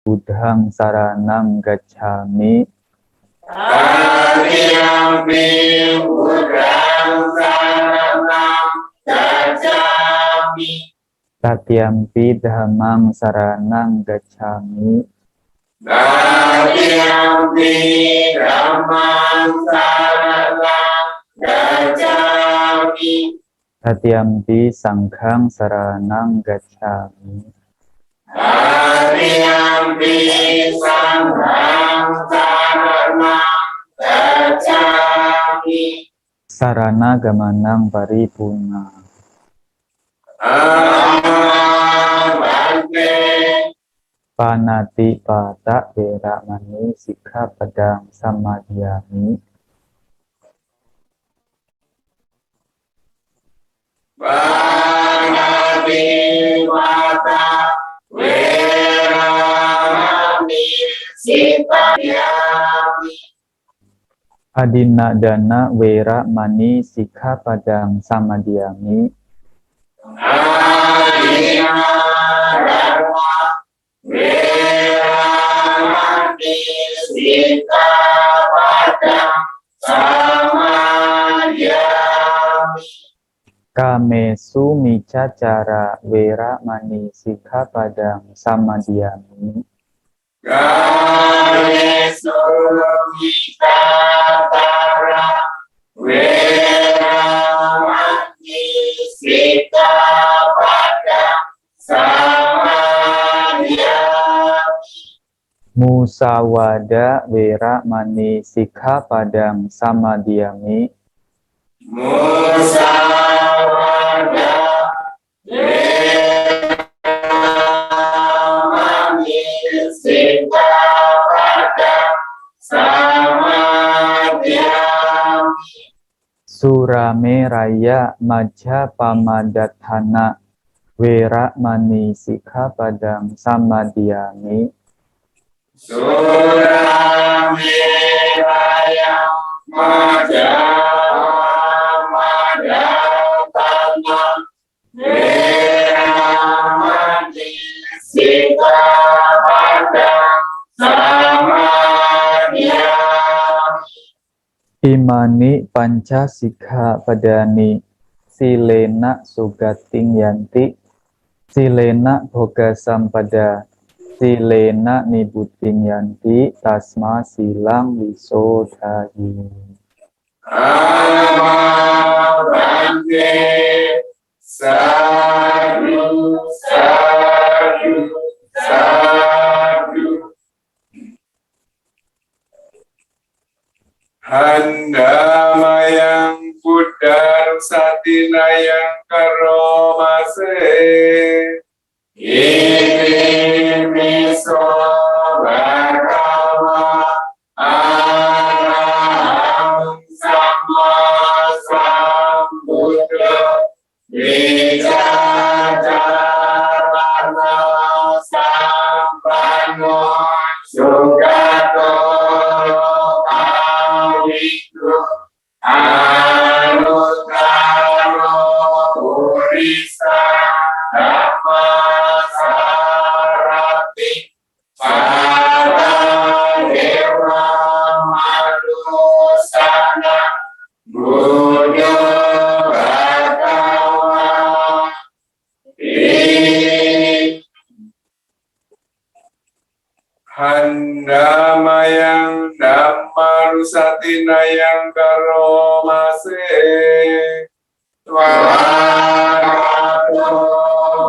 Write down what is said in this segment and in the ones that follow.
Buddhang saranang gacchami. Tatiyampi Buddhang saranang gacchami. Tatyampi dhammang saranang gacchami. Tatiyampi dhammang saranang gacchami. Tatyampi sanghang saranang gacchami. Tatiyampi sanghang saranang gacchami. Sarana gamanang paripurna. Bhante. Panati pata veramani sikkhapadang samadhiyami. Panati pata veramani sikkhapadang. Adina dana wera mani sikkhapadang samadhiyami. Adina dana veramani sikkhapadang samadhiyami. Kamesu micacara wera mani sikkhapadang samadhiyami. Kamesu micacara veramani sikkhapadang samadhiyami. Musawada wera mani sikkhapadang samadhiyami. Musawada veramani sikkhapadang samadhiyami. Surame raya majjapamadatthana wera mani sikkhapadang samadhiyami. Surame raya majjapamadatthana veramani sikkhapadang samadhiyami. Imani panca sikkhapadani silena sugating yanti, silena bhoga sampada, silena nibuting yanti, tasma silang wisodhayi. Bhante. Sadhu, sadhu, sadhu. Handamayang Buddha Satinayang Karomase. Iti miso bhagava arahang samma sambuddha vicacarana sampanno sugato awidu anuttaro purisa dhamma sarati paradewa manusana buddha bhagava. Handamayang Dhammarusatinayang Karomase. Swagato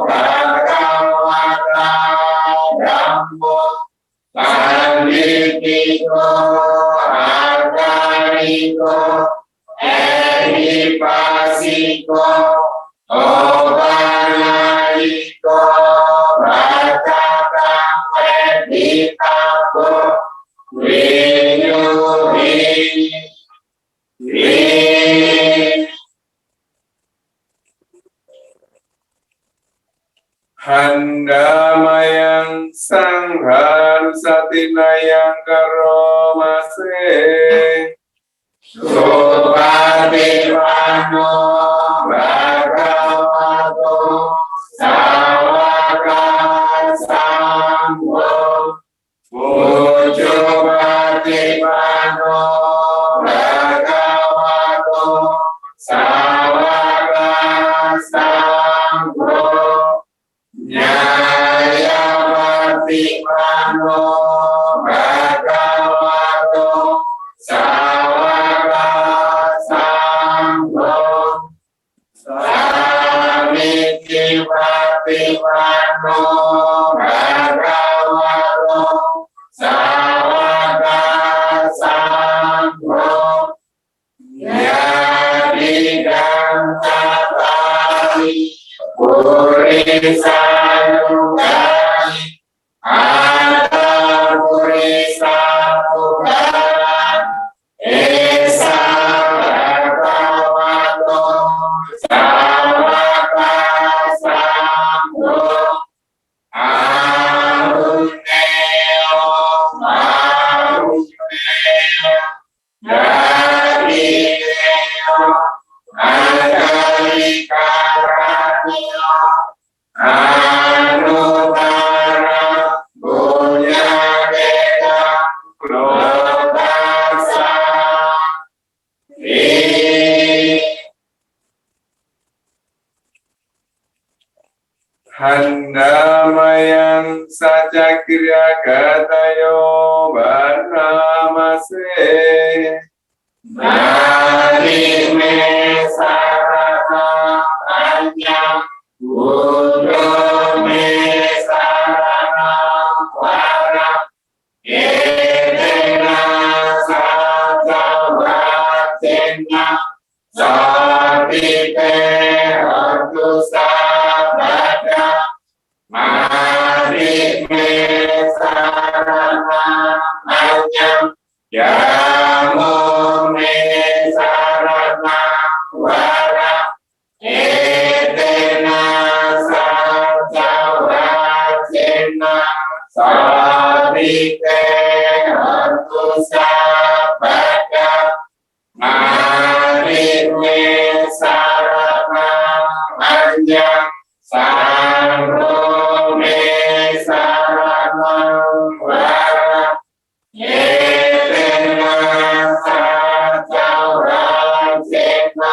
Bhagavata Dhammo Panditiko Argariko Ehipasiko Obanayiko Bhatakam Veditako Vinyuhi Handamayang Sangharusatinayang Karomase. Supatipano Bhagavato Sawaka Sangho Pujo Patipano Bhagavato Sawaka Sangho Nyaya Patipano Bhagavato Sawaka Sangho Samiti Patipano Bhagavato Sawaka Sangho Yadidam Tatari Purisanugani Ada Purisanugani Esa Bhagavato Sawaka Sangho Aruneo Maruneo Dadineo Adarikaraniyo Anutara Bunyadeta Lobasa Handamayang Sajagriya Gatayo Baramase Marime Sarana Anyam Buddho Me Sarana Vara Edena Sajavatina Sabite Hartu Sabada Marime Sarana Anyam Yamo Me Sarana Vara Edena Sajavatina Sabite Hartu Sabada Marime Sarana Anyam Sarvo Me Sarana Vara Edena Sajavatina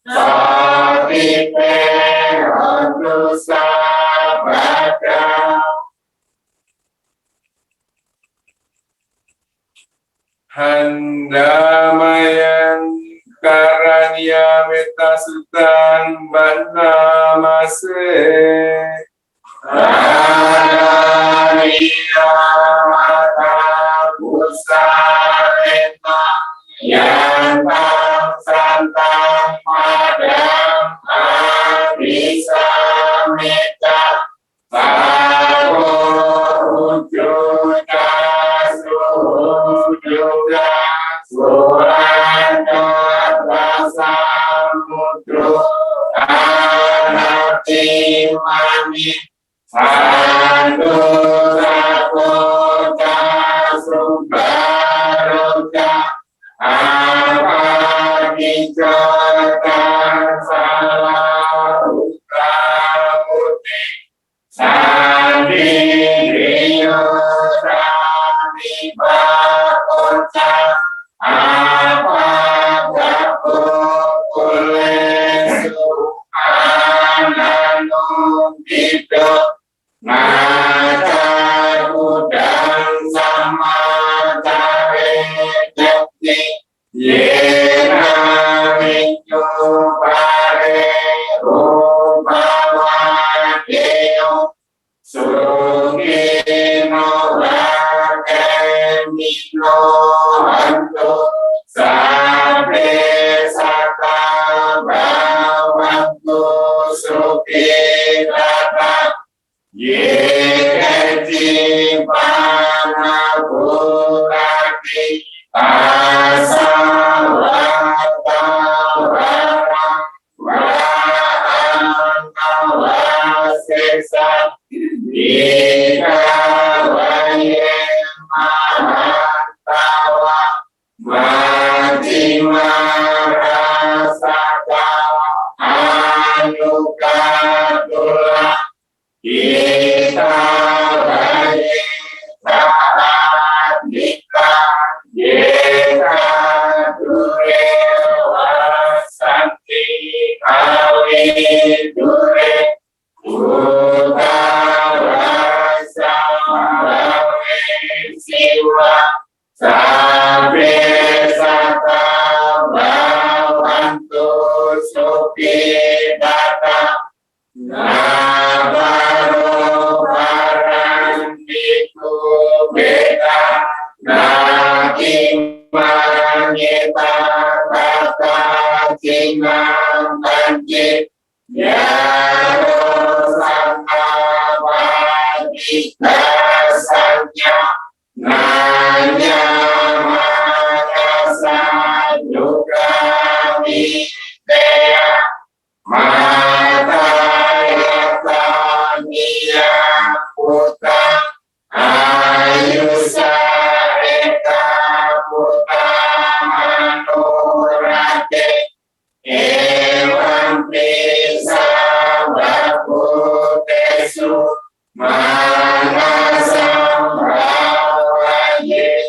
Sabite Hartu Sabada Handamayang Karanya Metasutan Banamase Karanya Mata Pusarena Yantang Santang Madang Abisa Meta Saro Ujuda Sujuda Suranda Samudro Anati Mani Sandu Rakota Sumbaroja Apagijota Salahutramuti Sandiriyo Sandi Bakoca Apagaku Kulesu Ananum Hidup Maca Udang Sama Care Jati Yena Minyu Pare Rupawadeo Sugino Rakemino Hantu Sabe Sata Bawantu Sukirata Yekeji Panapurati Asawata Warang Warang Ika Waye Mahanta siwa sabe sata bhavantu sukhidata nabaro barantiku beda nakimanyeta kata cingang banjit yaro sangka wadika sanya nanya makasa juga widya mata yata niya puta ayusa eka puta manurate evam pisa vaputesu manasam brahmaye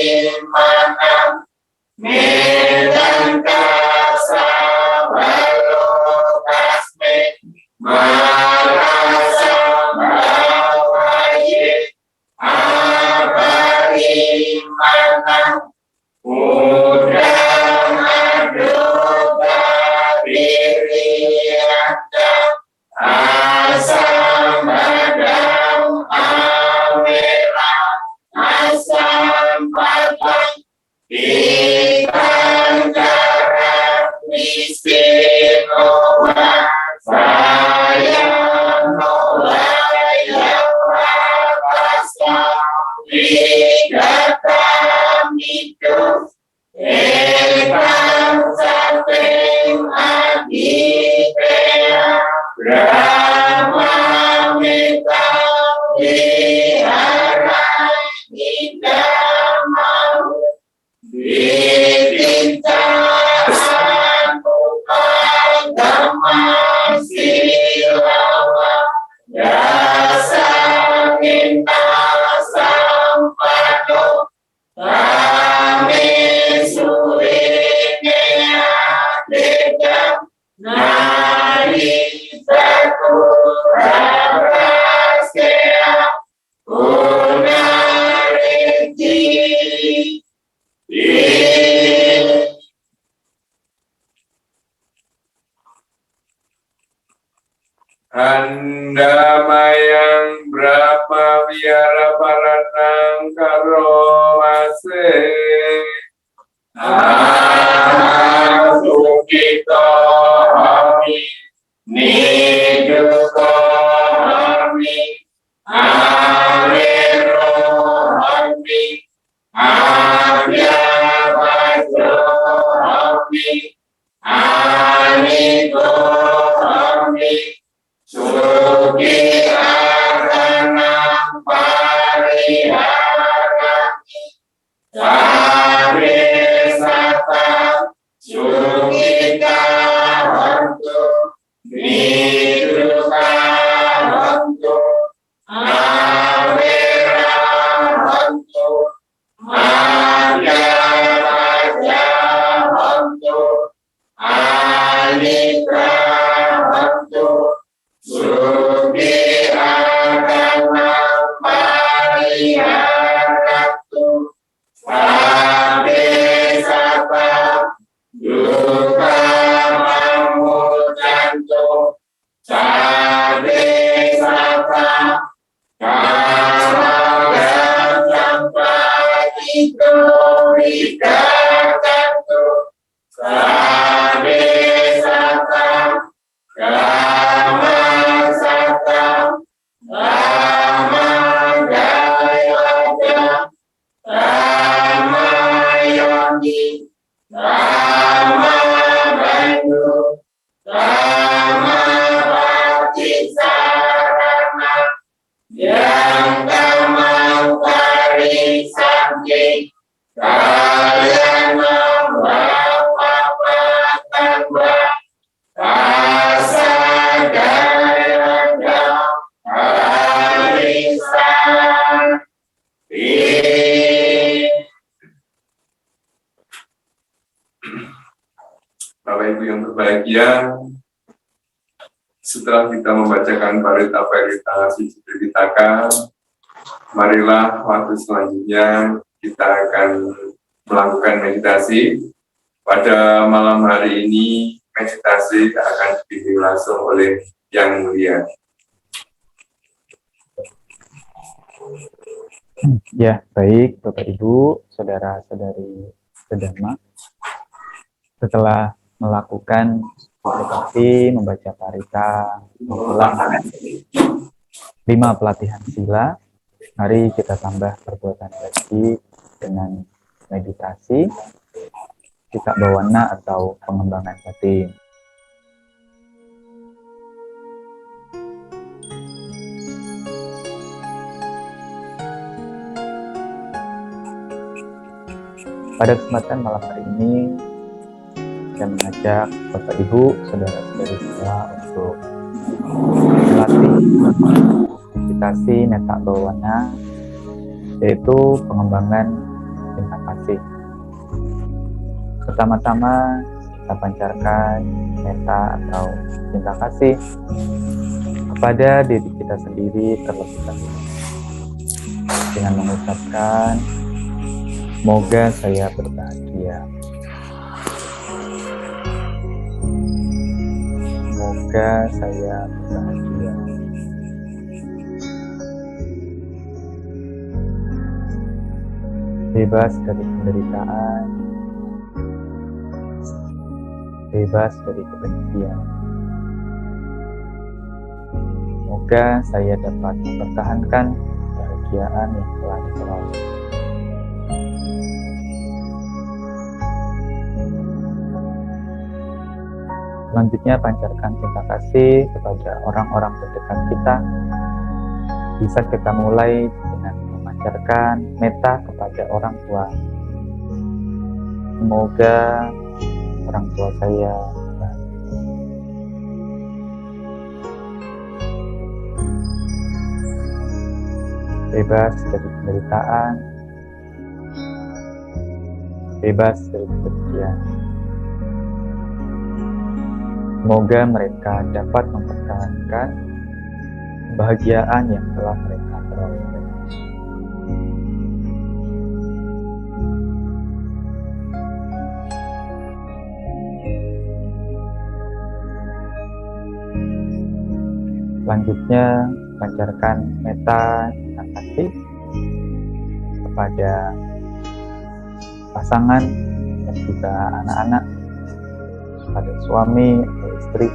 avadimanam medanta savalokasme manasam brahmaye avadimanam udang adoba biriyata asam badam amera asam patang ikan karat misinowa sayang nolaya wakasa widata mitos ekam sateng adipea Brahma mita vihara idamau Vidinta anupagama silawa Yasa minta sampado Kami surinea dedam Nari satu rahasia Unariti Andamayang Brahma Vihara Paranang Karowase Asukito Hami Niduko Hami Avero Hami Avyavajo Hami Aniko Hami Suki Aranam Pariharami Sabe Sata Sukita Hantu Niduka Hantu Avera Hantu Avyavaja Hantu Anika Hantu Suki Aranam Pariharatu Sabe Sata Duka Mamujanto Sabe Sata Kamalam Sampatito Wikatanto Sabe Sata Kama Sata Kama Gayada Kama Yogi Kama Bandu Kama Bhakti Sarana Yang Kama Kari Sangye Kalian Bapak-Bapak Asa Gaya Arisan Bapak Ibu yang berbahagia, setelah kita membacakan parita-parita Siti Pitaka, marilah waktu selanjutnya kita akan melakukan meditasi. Pada malam hari ini, meditasi akan dipimpin langsung oleh Yang Mulia. Ya, baik Bapak Ibu, saudara-saudari sedama. Setelah melakukan meditasi, membaca parita, mengulang 5 pelatihan sila, mari kita tambah perbuatan lagi dengan meditasi, cita bawana atau pengembangan batin. Pada kesempatan malam hari ini, saya mengajak Bapak Ibu, saudara-saudari semua untuk melatih meditasi neta bawana, yaitu pengembangan cinta kasih. Pertama-tama kita pancarkan neta atau cinta kasih kepada diri kita sendiri terlebih dahulu dengan mengucapkan, semoga saya berbahagia. Semoga saya berbahagia. Bebas dari penderitaan, bebas dari kebencian. Semoga saya dapat mempertahankan kebahagiaan yang telah diperoleh. Selanjutnya pancarkan cinta kasih kepada orang-orang terdekat kita. Bisa kita mulai dengan memancarkan metta kepada orang tua. Semoga orang tua saya bahagia. Bebas dari penderitaan, bebas dari kebencian. Semoga mereka dapat mempertahankan kebahagiaan yang telah mereka peroleh. Selanjutnya, pancarkan metta cinta kasih kepada pasangan dan juga anak-anak, pada suami atau istri,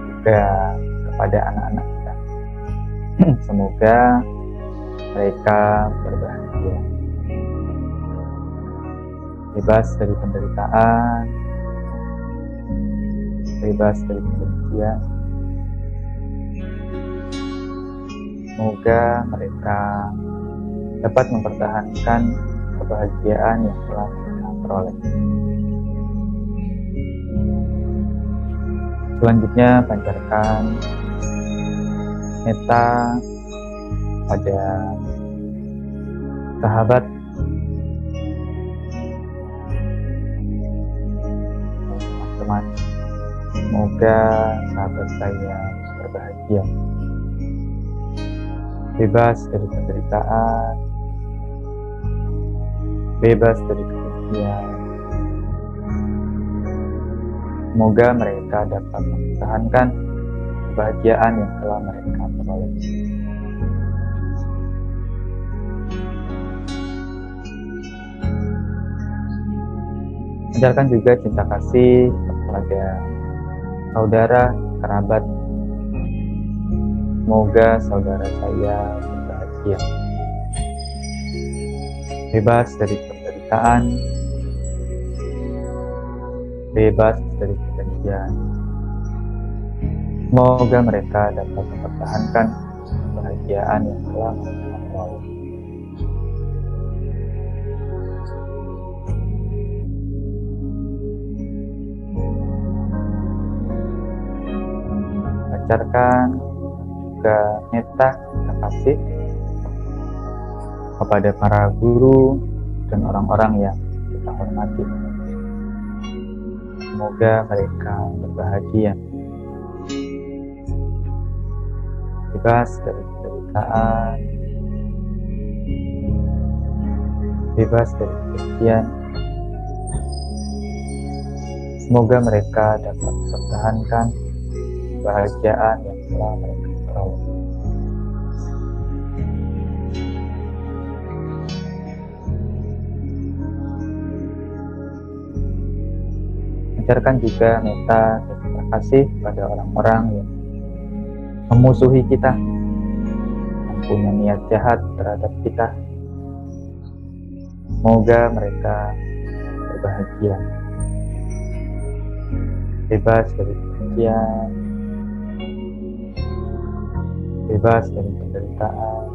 juga kepada anak-anak kita. Semoga mereka berbahagia, bebas dari penderitaan, bebas dari kebencian. Semoga mereka dapat mempertahankan kebahagiaan yang telah mereka peroleh. Selanjutnya, pancarkan metta pada sahabat, teman-teman. Semoga sahabat saya berbahagia, bebas dari penderitaan, bebas dari kebencian. Semoga mereka dapat mempertahankan kebahagiaan yang telah mereka peroleh. Pancarkan juga cinta kasih kepada saudara, kerabat. Semoga saudara saya berbahagia, bebas dari penderitaan, bebas dari kebencian. Semoga mereka dapat mempertahankan kebahagiaan yang telah mereka peroleh. Pancarkan juga metta cinta kasih kepada para guru dan orang-orang yang kita hormati. Semoga mereka berbahagia, bebas dari penderitaan, bebas dari kebencian. Semoga mereka dapat mempertahankan kebahagiaan yang telah mereka peroleh. Pancarkan juga metta dan cinta kasih pada orang-orang yang memusuhi kita, yang punya niat jahat terhadap kita. Semoga mereka berbahagia, bebas dari kebencian, bebas dari penderitaan.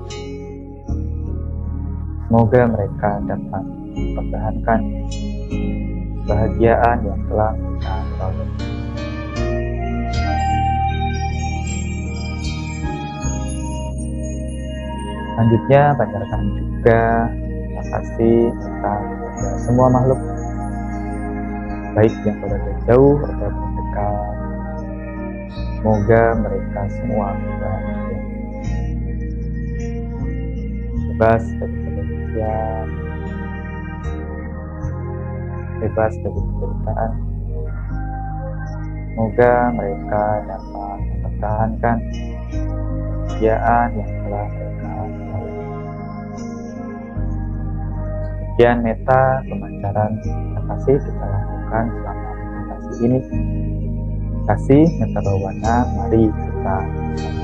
Semoga mereka dapat mempertahankan kebahagiaan yang telah mereka peroleh. Selanjutnya, pancarkan juga terima kasih kepada semua makhluk, baik yang berada jauh ataupun dekat. Semoga mereka semua berbahagia, bebas dari kebencian, bebas dari penderitaan. Semoga mereka dapat mempertahankan kebahagiaan yang telah mereka peroleh. Demikian metta pemancaran terima kasih kita lakukan selama meditasi ini. Kasih metta bawana, mari kita lakukan.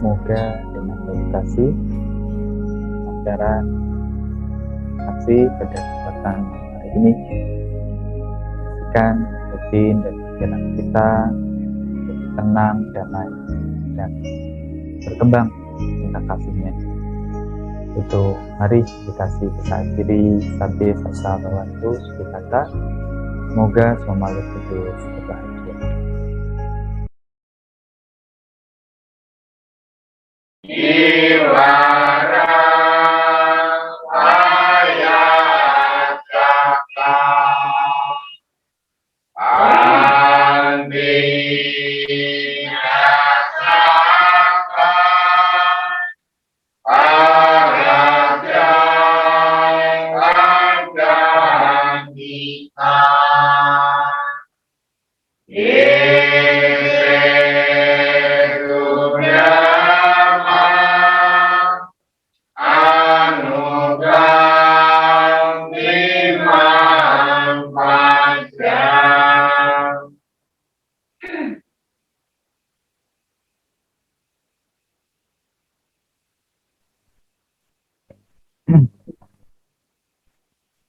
Semoga dengan meditasi, pelajaran, aksi pada kesempatan hari ini, pastikan rutin dan pikiran kita lebih tenang, damai, dan berkembang cinta kasihnya. Itu mari meditasi kita akhiri sampai serta membantu kata. Semoga semua makhluk hidup berbahagia.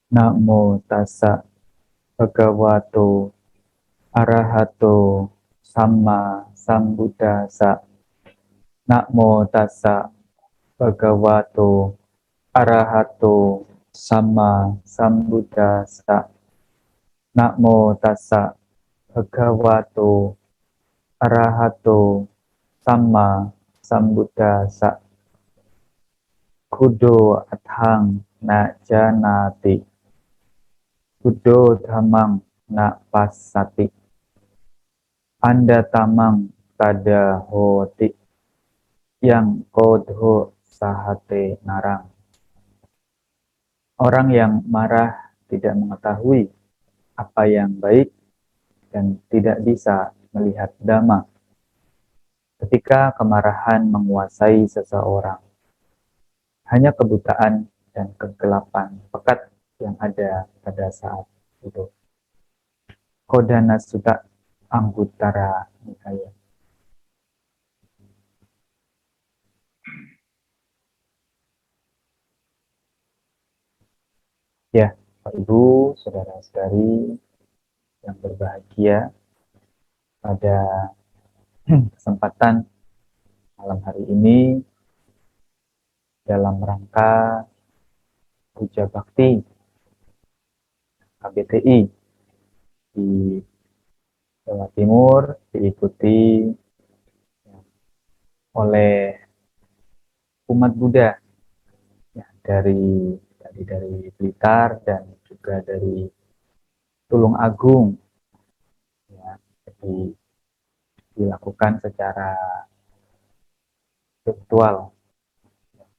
Namo tassa bhagavato arahato samma sambuddhassa. Namo tassa bhagavato arahato samma sambuddhassa. Namo tassa bhagavato arahato samma sambuddhassa. Kudo athang na janati. Kudo dhammang na passati. Anda tamang tada hoti. Yang kodho sahate narang. Orang yang marah tidak mengetahui apa yang baik dan tidak bisa melihat dhamma. Ketika kemarahan menguasai seseorang, hanya kebutaan dan kegelapan pekat yang ada pada saat itu. Kodana Sutta Anguttara Nikaya. Ya, Pak Ibu, saudara-saudari yang berbahagia, pada kesempatan malam hari ini dalam rangka Puja Bakti KBTI di Jawa Timur diikuti oleh umat Buddha ya, dari Blitar dan juga dari Tulung Agung ya, jadi dilakukan secara virtual.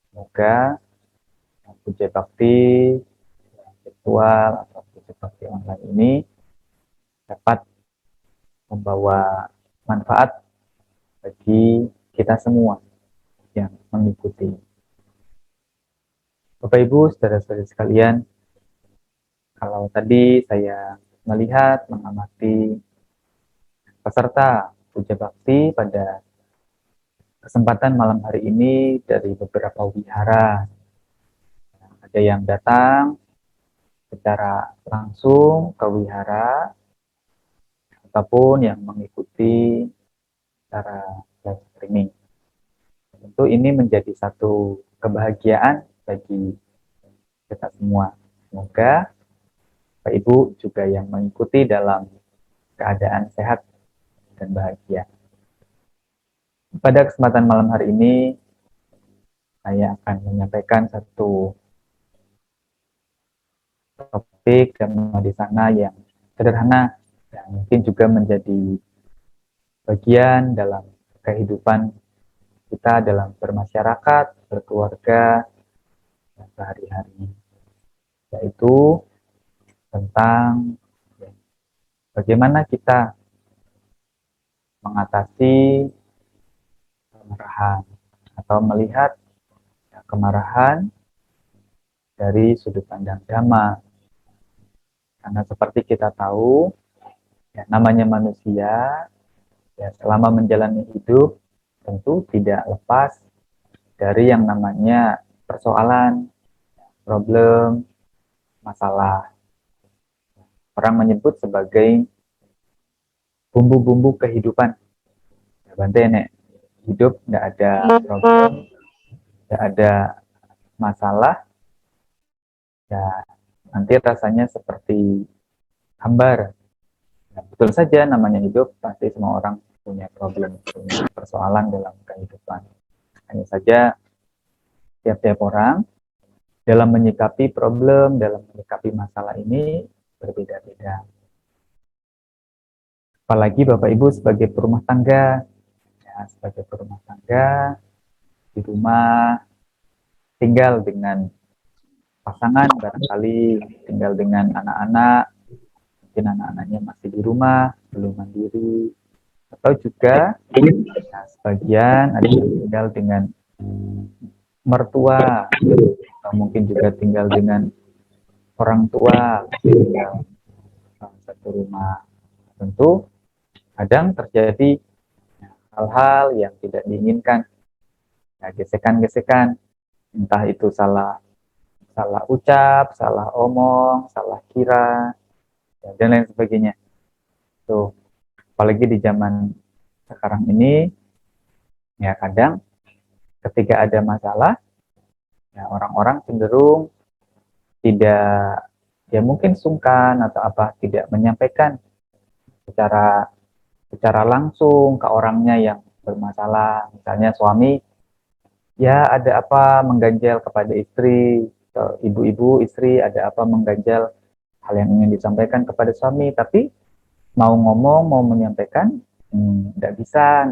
Semoga Puja Bakti virtual atau Puja Bakti online ini dapat membawa manfaat bagi kita semua yang mengikuti. Bapak Ibu, saudara-saudari sekalian, kalau tadi saya melihat, mengamati peserta Puja Bakti pada kesempatan malam hari ini dari beberapa wihara. Ada yang datang secara langsung ke wihara, ataupun yang mengikuti secara live streaming. Tentu ini menjadi satu kebahagiaan bagi kita semua. Semoga Pak Ibu juga yang mengikuti dalam keadaan sehat dan bahagia. Pada kesempatan malam hari ini, saya akan menyampaikan satu topik tema di sana yang sederhana dan mungkin juga menjadi bagian dalam kehidupan kita dalam bermasyarakat, berkeluarga, dan sehari-hari, yaitu tentang bagaimana kita mengatasi kemarahan atau melihat kemarahan dari sudut pandang Dhamma. Karena seperti kita tahu, ya, namanya manusia, ya, selama menjalani hidup tentu tidak lepas dari yang namanya persoalan, problem, masalah. Orang menyebut sebagai bumbu-bumbu kehidupan. Ya, Bante, nek hidup nggak ada problem, nggak ada masalah, ya nanti rasanya seperti hambar. Ya, betul saja, namanya hidup, pasti semua orang punya problem, punya persoalan dalam kehidupan. Hanya saja tiap-tiap orang dalam menyikapi problem, dalam menyikapi masalah ini berbeda-beda. Apalagi Bapak Ibu sebagai perumah tangga, ya, sebagai perumah tangga di rumah tinggal dengan pasangan, barangkali tinggal dengan anak-anak, mungkin anak-anaknya masih di rumah, belum mandiri, atau juga ya, sebagian ada yang tinggal dengan mertua, atau mungkin juga tinggal dengan orang tua, tinggal satu rumah. Tentu kadang terjadi hal-hal yang tidak diinginkan, ya, gesekan-gesekan, entah itu salah ucap, salah omong, salah kira, ya, dan lain sebagainya. Tuh, apalagi di zaman sekarang ini, ya kadang ketika ada masalah, ya orang-orang cenderung tidak, ya mungkin sungkan atau apa, tidak menyampaikan secara langsung ke orangnya yang bermasalah. Misalnya suami, ya ada apa mengganjal kepada istri, atau ibu-ibu istri ada apa mengganjal hal yang ingin disampaikan kepada suami, tapi mau ngomong, mau menyampaikan, nggak bisa,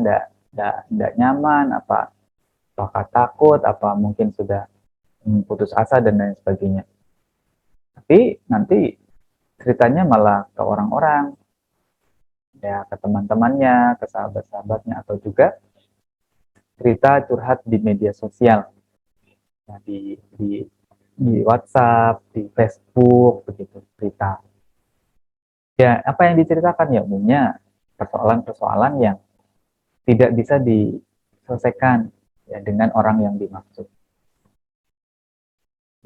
nggak nyaman, apakah takut, apa mungkin sudah putus asa dan lain sebagainya. Tapi nanti ceritanya malah ke orang-orang, ya ke teman-temannya, ke sahabat-sahabatnya, atau juga cerita curhat di media sosial, ya, di WhatsApp, di Facebook, begitu cerita. Ya, apa yang diceritakan ya umumnya persoalan-persoalan yang tidak bisa diselesaikan, ya, dengan orang yang dimaksud.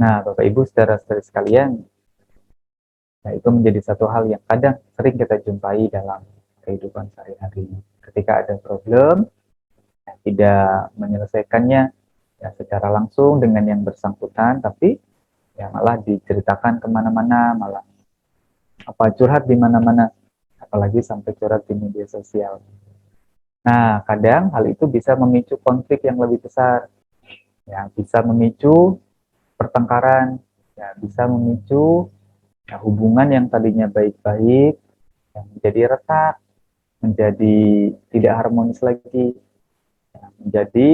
Nah, Bapak Ibu saudara-saudari sekalian, ya, itu menjadi satu hal yang kadang sering kita jumpai dalam kehidupan sehari-hari. Ketika ada problem, ya, tidak menyelesaikannya ya secara langsung dengan yang bersangkutan, tapi ya malah diceritakan kemana-mana, malah curhat di mana-mana, apalagi sampai curhat di media sosial. Nah, kadang hal itu bisa memicu konflik yang lebih besar, ya bisa memicu pertengkaran, ya bisa memicu ya, hubungan yang tadinya baik-baik yang menjadi retak, menjadi tidak harmonis lagi, ya, menjadi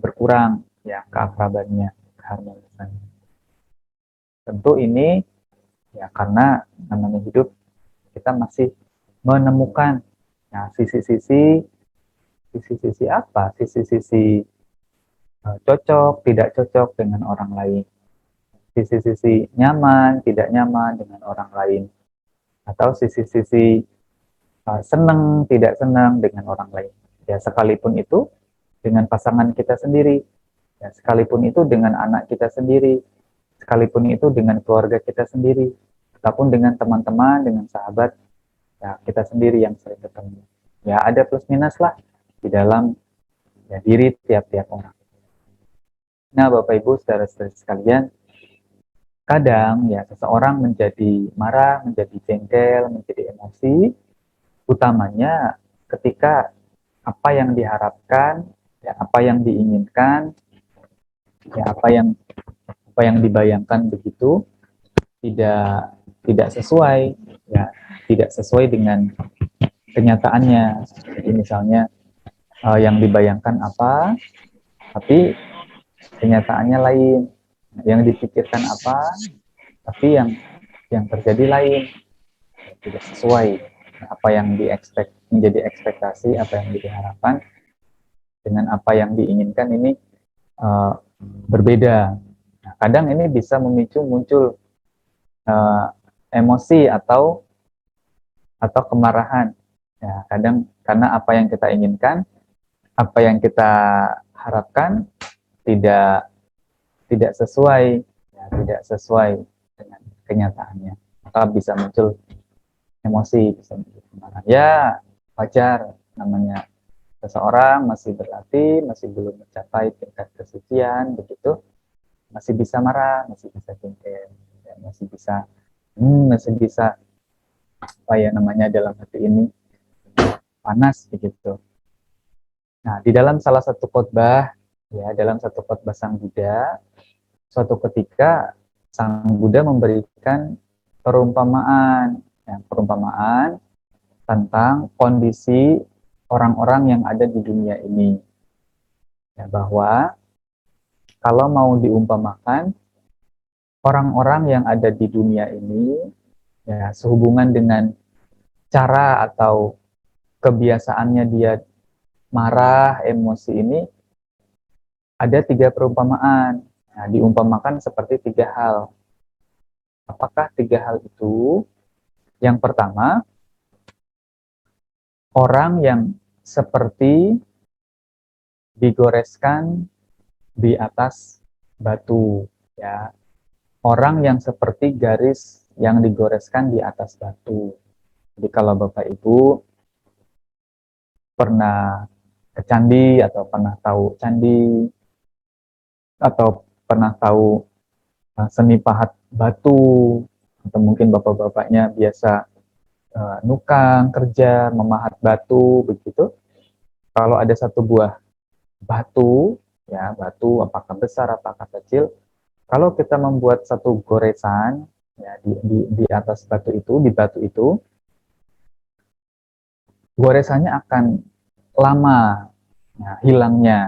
berkurang ya keakrabannya, keharmonisannya. Tentu ini ya karena namanya hidup, kita masih menemukan ya sisi-sisi apa? Sisi-sisi cocok, tidak cocok dengan orang lain. Sisi-sisi nyaman, tidak nyaman dengan orang lain. Atau sisi-sisi senang, tidak senang dengan orang lain. Ya, sekalipun itu dengan pasangan kita sendiri, ya, sekalipun itu dengan anak kita sendiri, sekalipun itu dengan keluarga kita sendiri, ataupun dengan teman-teman, dengan sahabat, ya, kita sendiri yang sering ketemu. Ya, ada plus minus lah di dalam ya, diri tiap-tiap orang. Nah, Bapak Ibu, saudara-saudari sekalian, kadang ya seseorang menjadi marah, menjadi jengkel, menjadi emosi, utamanya ketika apa yang diharapkan, ya apa yang diinginkan, ya apa yang dibayangkan begitu tidak sesuai, ya tidak sesuai dengan kenyataannya. Jadi misalnya yang dibayangkan apa, tapi kenyataannya lain. Yang dipikirkan apa, tapi yang terjadi lain, tidak sesuai apa yang menjadi ekspektasi, apa yang diharapkan dengan apa yang diinginkan ini berbeda. Nah, kadang ini bisa memicu muncul emosi atau kemarahan. Ya, kadang karena apa yang kita inginkan apa yang kita harapkan tidak sesuai, ya, tidak sesuai dengan kenyataannya, maka bisa muncul emosi, bisa muncul kemarahan. Ya wajar, namanya seseorang masih berlatih, masih belum mencapai tingkat kesucian, begitu, masih bisa marah, masih bisa jengkel, ya, masih bisa apa ya namanya dalam hati ini panas begitu. Nah, di dalam salah satu khotbah, ya, dalam satu khotbah Sang Buddha, suatu ketika Sang Buddha memberikan perumpamaan, ya, perumpamaan tentang kondisi orang-orang yang ada di dunia ini, ya, bahwa kalau mau diumpamakan orang-orang yang ada di dunia ini, ya, sehubungan dengan cara atau kebiasaannya dia marah, emosi ini, ada 3 perumpamaan. Nah, diumpamakan seperti 3 hal. Apakah 3 hal itu? Yang pertama, orang yang seperti digoreskan di atas batu, ya. Orang yang seperti garis yang digoreskan di atas batu. Jadi kalau Bapak Ibu pernah ke candi atau pernah tahu candi atau pernah tahu seni pahat batu, atau mungkin bapak-bapaknya biasa nukang, kerja, memahat batu, begitu. Kalau ada satu buah batu, ya batu apakah besar, apakah kecil, kalau kita membuat satu goresan, ya di atas batu itu, di batu itu, goresannya akan lama, ya, hilangnya,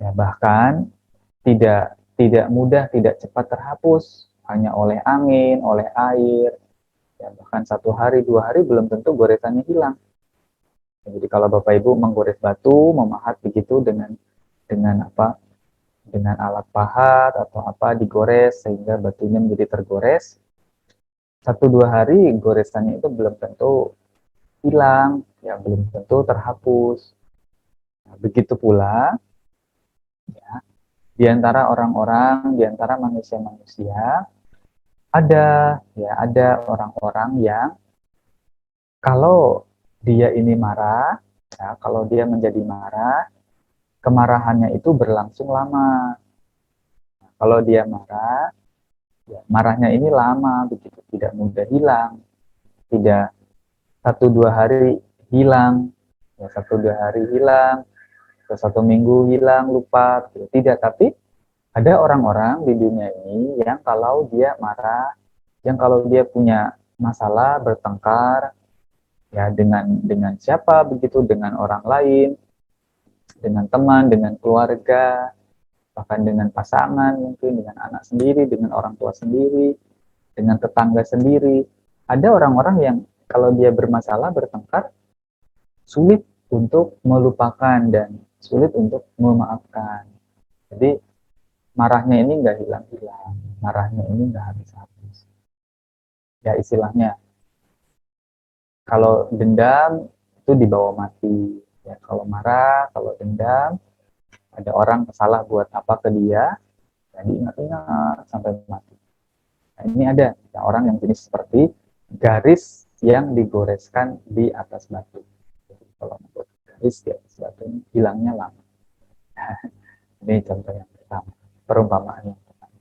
ya bahkan tidak mudah, tidak cepat terhapus, hanya oleh angin, oleh air, ya, bahkan 1 hari, 2 hari belum tentu goresannya hilang. Jadi kalau Bapak Ibu menggores batu, memahat begitu dengan apa? Dengan alat pahat atau apa digores sehingga batunya menjadi tergores. 1-2 hari goresannya itu belum tentu hilang, ya belum tentu terhapus. Nah, begitu pula, ya, di antara orang-orang, di antara manusia-manusia ada orang-orang yang kalau dia ini marah, ya, kalau dia menjadi marah, kemarahannya itu berlangsung lama. Nah, kalau dia marah, ya, marahnya ini lama, begitu, tidak mudah hilang, tidak 1-2 hari hilang, ya 1-2 hari hilang, atau 1 minggu hilang, lupa, gitu. Tidak, tapi ada orang-orang di dunia ini yang kalau dia marah, yang kalau dia punya masalah, bertengkar, ya dengan siapa begitu, dengan orang lain, dengan teman, dengan keluarga, bahkan dengan pasangan, mungkin dengan anak sendiri, dengan orang tua sendiri, dengan tetangga sendiri. Ada orang-orang yang kalau dia bermasalah, bertengkar, sulit untuk melupakan dan sulit untuk memaafkan. Jadi marahnya ini nggak hilang-hilang, marahnya ini nggak habis-habis. Ya istilahnya, kalau dendam itu dibawa mati. Ya, kalau marah, kalau dendam, ada orang salah buat apa ke dia, jadi ingat-ingat sampai mati. Nah, ini ada ya, orang yang jenis seperti garis yang digoreskan di atas batu. Jadi, kalau membuat garis di atas batu ini hilangnya lama. Ini contoh yang pertama, perumpamaan yang pertama.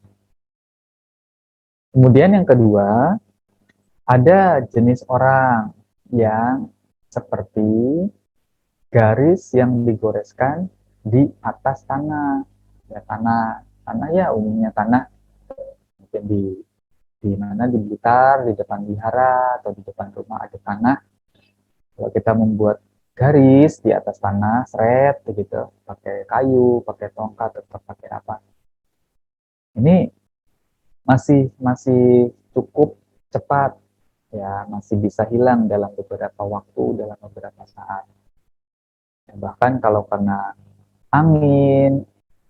Kemudian yang kedua, ada jenis orang yang seperti garis yang digoreskan di atas tanah. Ya, tanah ya umumnya tanah, mungkin di mana, di Blitar, di depan wihara atau di depan rumah ada tanah. Kalau kita membuat garis di atas tanah, seret begitu, pakai kayu, pakai tongkat atau pakai apa, ini masih masih cukup cepat, ya masih bisa hilang dalam beberapa waktu, dalam beberapa saat. Ya, bahkan kalau kena angin,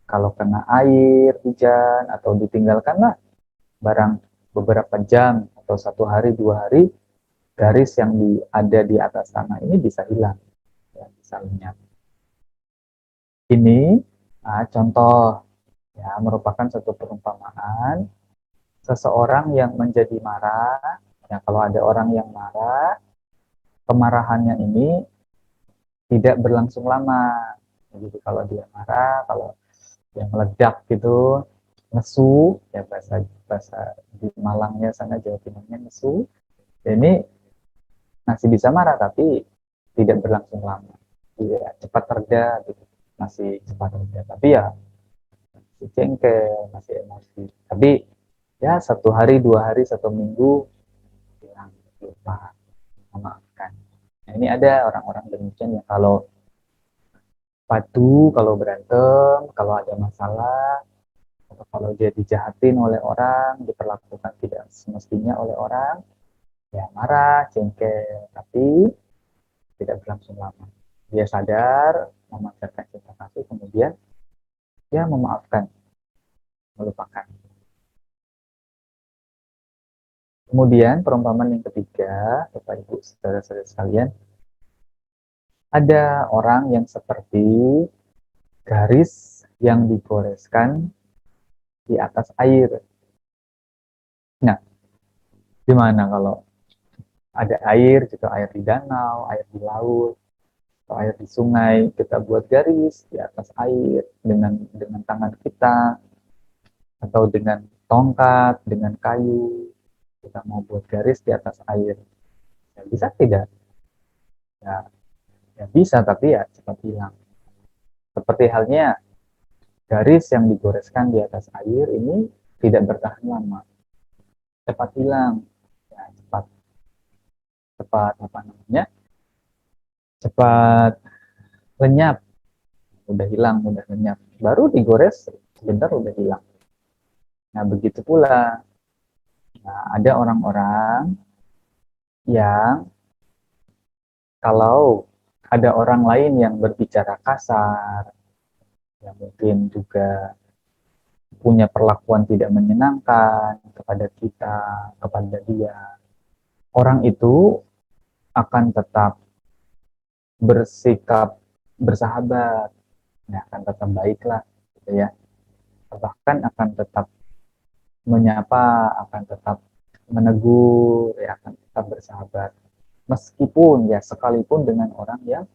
kalau kena air, hujan, atau ditinggalkanlah barang beberapa jam atau 1 hari, 2 hari, garis yang ada di atas tanah ini bisa hilang, ya, bisa lenyap. Ini contoh ya, merupakan satu perumpamaan seseorang yang menjadi marah. Ya, kalau ada orang yang marah, kemarahannya ini tidak berlangsung lama. Jadi kalau dia marah, kalau dia meledak gitu, nesu, ya bahasa bahasa di Malangnya sana, Jawa Timurnya nesu. Ya, ini masih bisa marah tapi tidak berlangsung lama. Iya, cepat reda gitu. Masih cepat reda. Tapi ya masih jengkel, masih emosi. Tapi ya 1 hari, 2 hari, 1 minggu hilang, lupa, memaafkan. Nah, ini ada orang-orang demikian ya, kalau padu, kalau berantem, kalau ada masalah, atau kalau dia dijahatin oleh orang, diperlakukan tidak semestinya oleh orang, ya marah, jengkel, tapi tidak berlangsung lama. Dia sadar, memancarkan cinta kasih, kemudian dia memaafkan, melupakan. Kemudian perumpamaan yang ketiga, Bapak Ibu saudara-saudara sekalian, ada orang yang seperti garis yang digoreskan di atas air. Nah, gimana kalau ada air gitu, air di danau, air di laut, atau air di sungai, kita buat garis di atas air dengan tangan kita, atau dengan tongkat, dengan kayu, kita mau buat garis di atas air. Ya, bisa tidak? Ya, ya bisa, tapi ya cepat hilang. Seperti halnya garis yang digoreskan di atas air ini tidak bertahan lama, cepat hilang. Ya, cepat cepat apa namanya? Cepat lenyap, udah hilang, udah lenyap. Baru digores sebentar udah hilang. Nah, begitu pula. Nah, ada orang-orang yang kalau ada orang lain yang berbicara kasar, yang mungkin juga punya perlakuan tidak menyenangkan kepada kita, kepada dia, orang itu akan tetap bersikap bersahabat, ya, akan tetap baiklah, gitu ya. Bahkan akan tetap menyapa, akan tetap menegur, ya, akan tetap bersahabat. Meskipun ya sekalipun dengan orang yang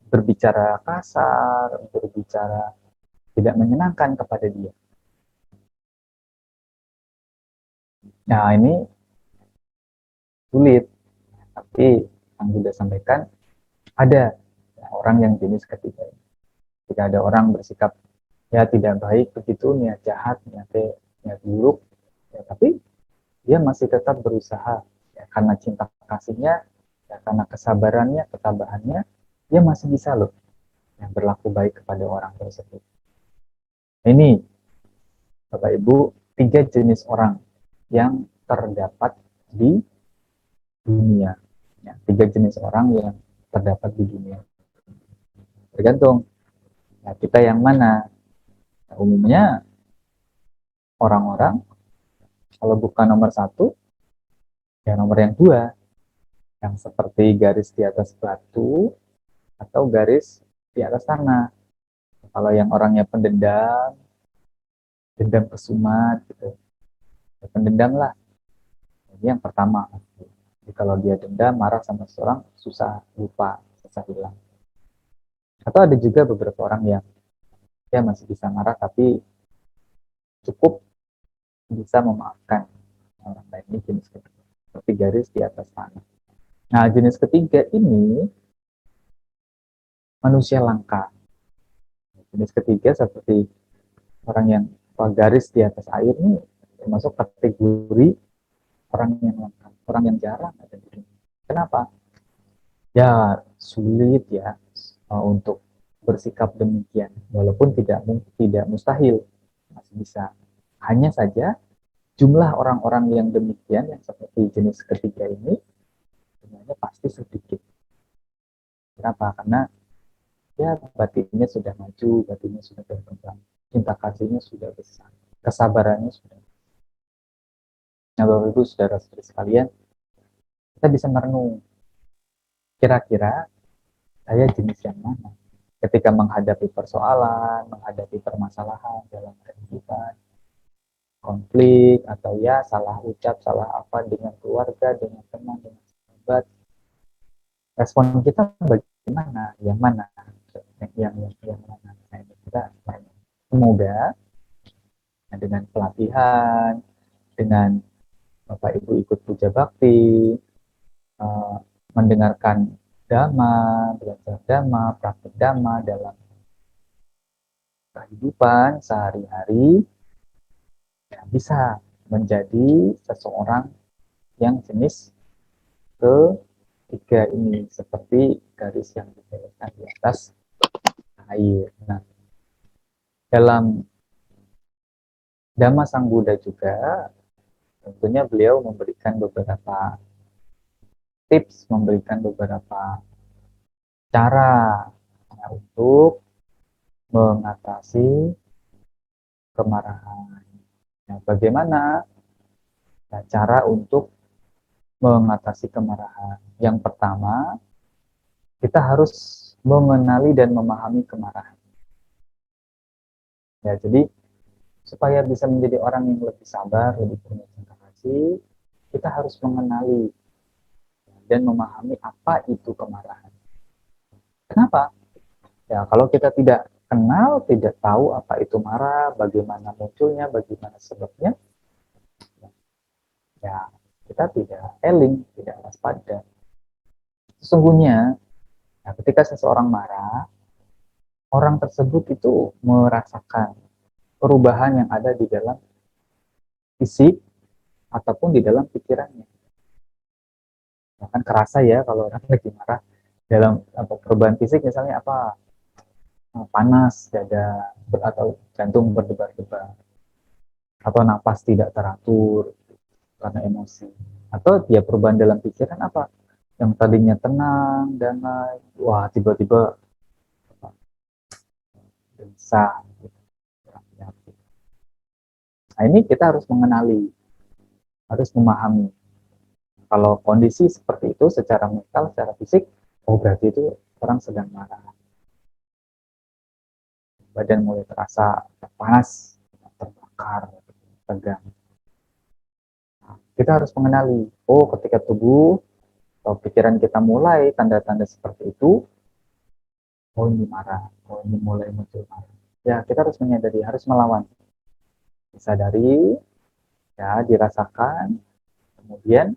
berbicara kasar, berbicara tidak menyenangkan kepada dia. Nah, ini sulit, tapi yang sudah sampaikan, ada ya, orang yang jenis ketiga. Jika ada orang bersikap ya tidak baik begitu, niat jahat, niat buruk, ya, tapi dia masih tetap berusaha ya, karena cinta kasihnya, ya, karena kesabarannya, ketabahannya, dia masih bisa loh yang berlaku baik kepada orang tersebut. Ini Bapak Ibu, 3 jenis orang yang terdapat di dunia. Ya, 3 jenis orang yang terdapat di dunia. Tergantung ya, kita yang mana. Nah, umumnya orang-orang kalau bukan nomor 1, ya nomor yang 2, yang seperti garis di atas batu atau garis di atas tanah. Kalau yang orangnya pendendam, dendam kesumat gitu, ya pendendam lah. Ini yang pertama. Jadi kalau dia dendam, marah sama seseorang, susah lupa, susah hilang. Atau ada juga beberapa orang yang dia masih bisa marah tapi cukup bisa memaafkan orang lain. Ini jenis ketiga, seperti garis di atas tanah. Nah, jenis ketiga ini manusia langka. Jenis ketiga seperti orang yang garis di atas air ini termasuk kategori orang yang langka, orang yang jarang ada di dunia. Kenapa? Ya sulit ya untuk bersikap demikian, walaupun tidak mustahil, masih bisa. Hanya saja jumlah orang-orang yang demikian yang seperti jenis ketiga ini sebenarnya pasti sedikit. Kenapa? Karena ya batinnya sudah maju, batinnya sudah berkembang, cinta kasihnya sudah besar, kesabarannya sudah. Nah, Bapak Ibu saudara-saudari sekalian, kita bisa merenung kira-kira saya jenis yang mana. ketika menghadapi persoalan, menghadapi permasalahan dalam kehidupan, konflik, atau ya salah ucap, salah apa dengan keluarga, dengan teman, dengan sahabat, respon kita bagaimana? Yang mana? Yang mana? Nah, ini kita semoga dengan pelatihan, dengan Bapak Ibu ikut puja bakti, mendengarkan dhamma, belajar dhamma, praktik dhamma dalam kehidupan sehari-hari, ya, bisa menjadi seseorang yang jenis ketiga ini, seperti garis yang dibelokkan di atas air. Nah, dalam Dhamma Sang Buddha juga tentunya beliau memberikan beberapa tips, memberikan beberapa cara untuk mengatasi kemarahan. Nah, bagaimana cara untuk mengatasi kemarahan? Yang pertama, kita harus mengenali dan memahami kemarahan. Ya, jadi supaya bisa menjadi orang yang lebih sabar, lebih punya cinta kasih, kita harus mengenali dan memahami apa itu kemarahan. Kenapa? Ya, kalau kita tidak kenal, tidak tahu apa itu marah, bagaimana munculnya, bagaimana sebabnya, ya kita tidak eling, tidak waspada. Sesungguhnya, ya, ketika seseorang marah, orang tersebut itu merasakan perubahan yang ada di dalam fisik ataupun di dalam pikirannya. Bahkan kerasa ya kalau orang lagi marah dalam perubahan fisik, misalnya apa, panas dada atau jantung berdebar-debar, atau napas tidak teratur karena emosi, atau dia perubahan dalam pikiran apa, yang tadinya tenang, damai, wah tiba-tiba gelisah. Nah, ini kita harus mengenali, harus memahami. Kalau kondisi seperti itu secara mental, secara fisik, oh berarti itu orang sedang marah. Badan mulai terasa panas, terbakar, tegang. Nah, kita harus mengenali, oh ketika tubuh atau pikiran kita mulai tanda-tanda seperti itu, oh ini marah, oh ini mulai muncul marah. Ya, kita harus menyadari, harus melawan. Disadari, ya, dirasakan, kemudian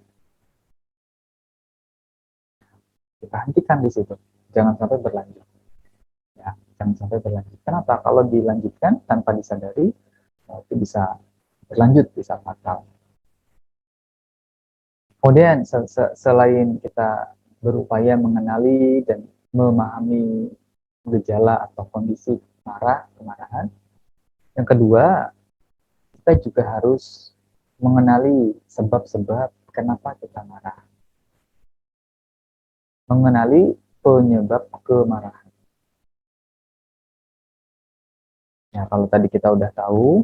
kita hentikan di situ. Jangan sampai berlanjut. Ya, jangan sampai berlanjut. Kenapa? Kalau dilanjutkan tanpa disadari, itu bisa berlanjut, bisa fatal. Kemudian selain kita berupaya mengenali dan memahami gejala atau kondisi marah, kemarahan, yang kedua, kita juga harus mengenali sebab-sebab kenapa kita marah. Mengenali penyebab kemarahan. Ya, kalau tadi kita udah tahu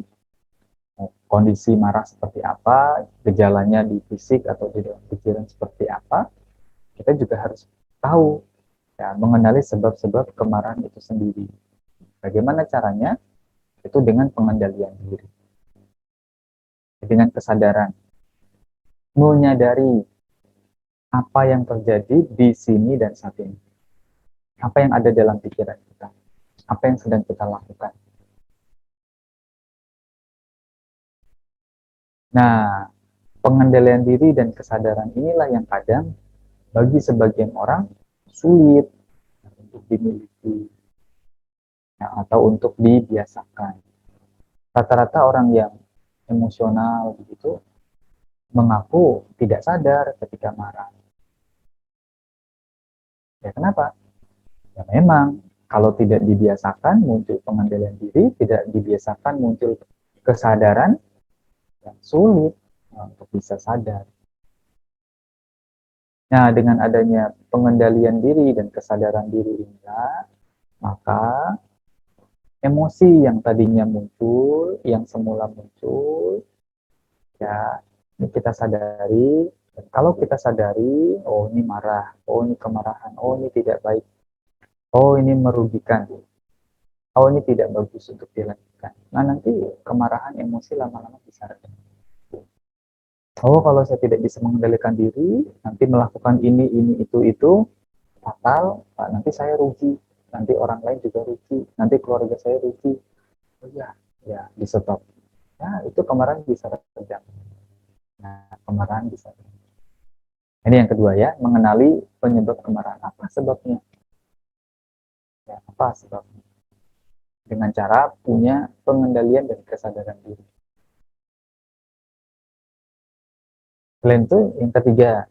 kondisi marah seperti apa, gejalanya di fisik atau di dalam pikiran seperti apa, kita juga harus tahu, ya, mengenali sebab-sebab kemarahan itu sendiri. Bagaimana caranya? Itu dengan pengendalian diri, dengan kesadaran, menyadari apa yang terjadi di sini dan saat ini, apa yang ada dalam pikiran kita, apa yang sedang kita lakukan. Nah, pengendalian diri dan kesadaran inilah yang kadang bagi sebagian orang sulit untuk dimiliki, ya, atau untuk dibiasakan. Rata-rata orang yang emosional begitu mengaku tidak sadar ketika marah. Ya kenapa? Ya memang kalau tidak dibiasakan muncul pengendalian diri, tidak dibiasakan muncul kesadaran, yang sulit untuk bisa sadar. Nah, dengan adanya pengendalian diri dan kesadaran diri inilah, maka emosi yang tadinya muncul, yang semula muncul, ya ini kita sadari. Dan kalau kita sadari, oh ini marah, oh ini kemarahan, oh ini tidak baik, Oh, ini merugikan. Oh, ini tidak bagus untuk dilanjutkan. Nah, nanti kemarahan, emosi lama-lama bisa reda. Oh, kalau saya tidak bisa mengendalikan diri, nanti melakukan ini, itu, fatal, Pak, nanti saya rugi. Nanti orang lain juga rugi. Nanti keluarga saya rugi. Oh ya, ya, di stop. Nah, itu kemarahan bisa reda. Nah, kemarahan bisa reda. Ini yang kedua ya, mengenali penyebab kemarahan. Apa sebabnya? Ya, apa sebabnya? Dengan cara punya pengendalian dan kesadaran diri. Selain itu, yang ketiga,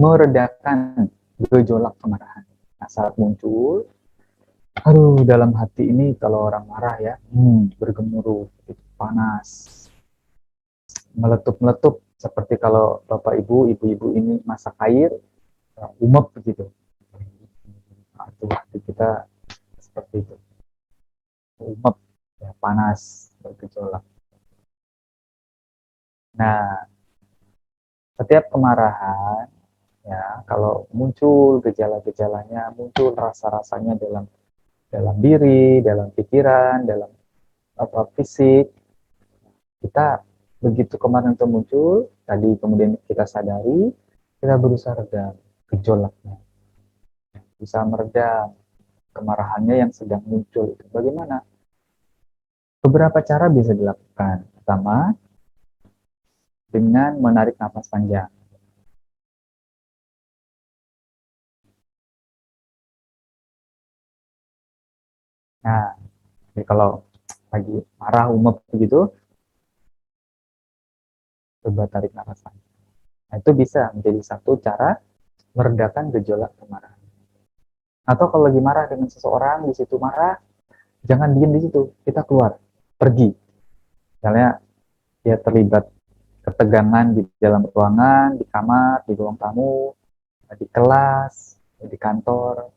meredakan gejolak kemarahan. Nah, saat muncul, aduh, dalam hati ini kalau orang marah ya, bergemuruh, panas, meletup-meletup, seperti kalau bapak ibu-ibu ini masak air, umep begitu. Nah, itu hati kita seperti itu, umep, ya, panas, bergejolak. Nah, setiap kemarahan, ya, kalau muncul gejala-gejalanya, muncul rasa-rasanya dalam dalam diri, dalam pikiran, dalam apa fisik, kita begitu kemarin itu muncul, tadi kemudian kita sadari, kita berusaha redam gejolaknya, bisa meredam kemarahannya yang sedang muncul itu. Bagaimana? Beberapa cara bisa dilakukan. Pertama, dengan menarik nafas panjang. Nah, jadi kalau lagi marah, umep begitu, coba tarik nafas panjang. Nah, itu bisa menjadi satu cara meredakan gejolak kemarahan. Atau kalau lagi marah dengan seseorang, di situ marah, jangan diem di situ, kita keluar, pergi. Misalnya dia terlibat ketegangan di dalam ruangan, di kamar, di ruang tamu, di kelas, di kantor,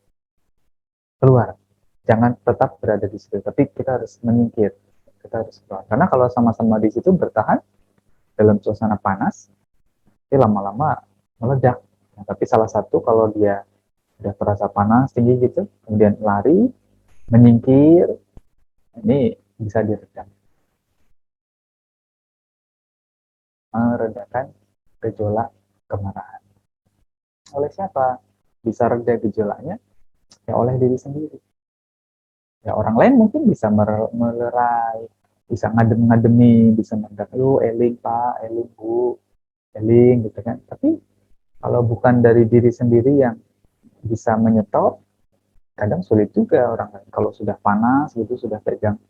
keluar. Jangan tetap berada di situ, tapi kita harus menyingkir, kita harus keluar. Karena kalau sama-sama di situ bertahan dalam suasana panas, itu lama-lama meledak. Nah, tapi salah satu kalau dia sudah terasa panas tinggi gitu, kemudian lari, menyingkir, ini bisa diredam, meredakan gejolak kemarahan. Oleh siapa? Bisa reda gejolaknya? Ya oleh diri sendiri. Ya orang lain mungkin bisa melerai, bisa ngadem-ngademi, bisa mendak, lu eling pak, eling bu, eling gitu kan. Tapi kalau bukan dari diri sendiri yang bisa menyetop, kadang sulit juga orang lain. Kalau sudah panas gitu, sudah pegang,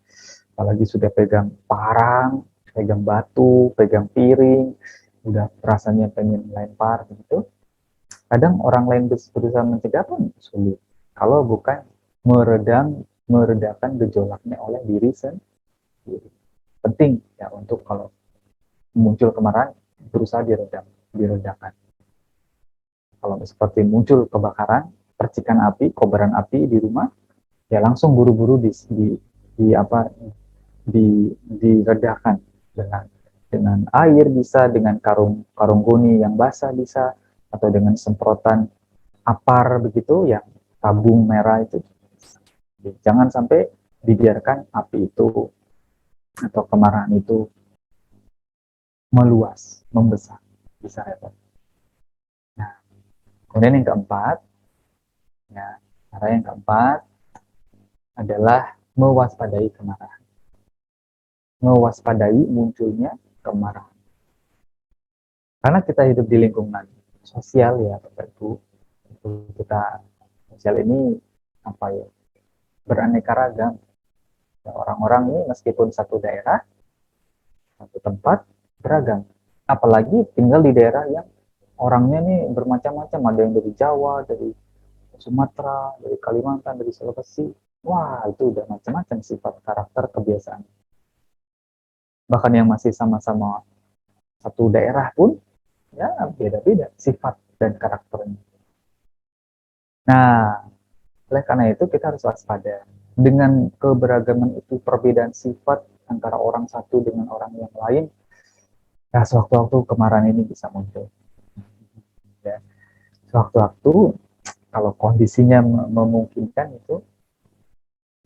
apalagi sudah pegang parang, pegang batu, pegang piring, udah rasanya pengen lempar gitu. Kadang orang lain berusaha mencegah pun sulit. Kalau bukan meredakan gejolaknya oleh diri sendiri. Penting ya untuk kalau muncul kemarahan berusaha diredakan. Kalau seperti muncul kebakaran, percikan api, kobaran api di rumah, ya langsung buru-buru di apa diredakan dengan air bisa, dengan karung karung goni yang basah bisa, atau dengan semprotan apar begitu yang tabung merah itu. Jangan sampai dibiarkan api itu atau kemarahan itu meluas, membesar, bisa repot. Nah, kemudian yang keempat, ya, cara yang keempat adalah mewaspadai kemarahan. Mewaspadai munculnya kemarahan. Karena kita hidup di lingkungan sosial ya, Bapak Ibu. Kita sosial ini apa ya? Beraneka ragam. Ya, orang-orang ini meskipun satu daerah, satu tempat beragam. Apalagi tinggal di daerah yang orangnya nih bermacam-macam, ada yang dari Jawa, dari Sumatera, dari Kalimantan, dari Sulawesi. Wah, itu udah macam-macam sifat, karakter, kebiasaan. Bahkan yang masih sama-sama satu daerah pun, ya beda-beda sifat dan karakternya. Nah, oleh karena itu kita harus waspada. Dengan keberagaman itu, perbedaan sifat antara orang satu dengan orang yang lain, ya sewaktu-waktu kemarahan ini bisa muncul. Ya, sewaktu-waktu kalau kondisinya memungkinkan itu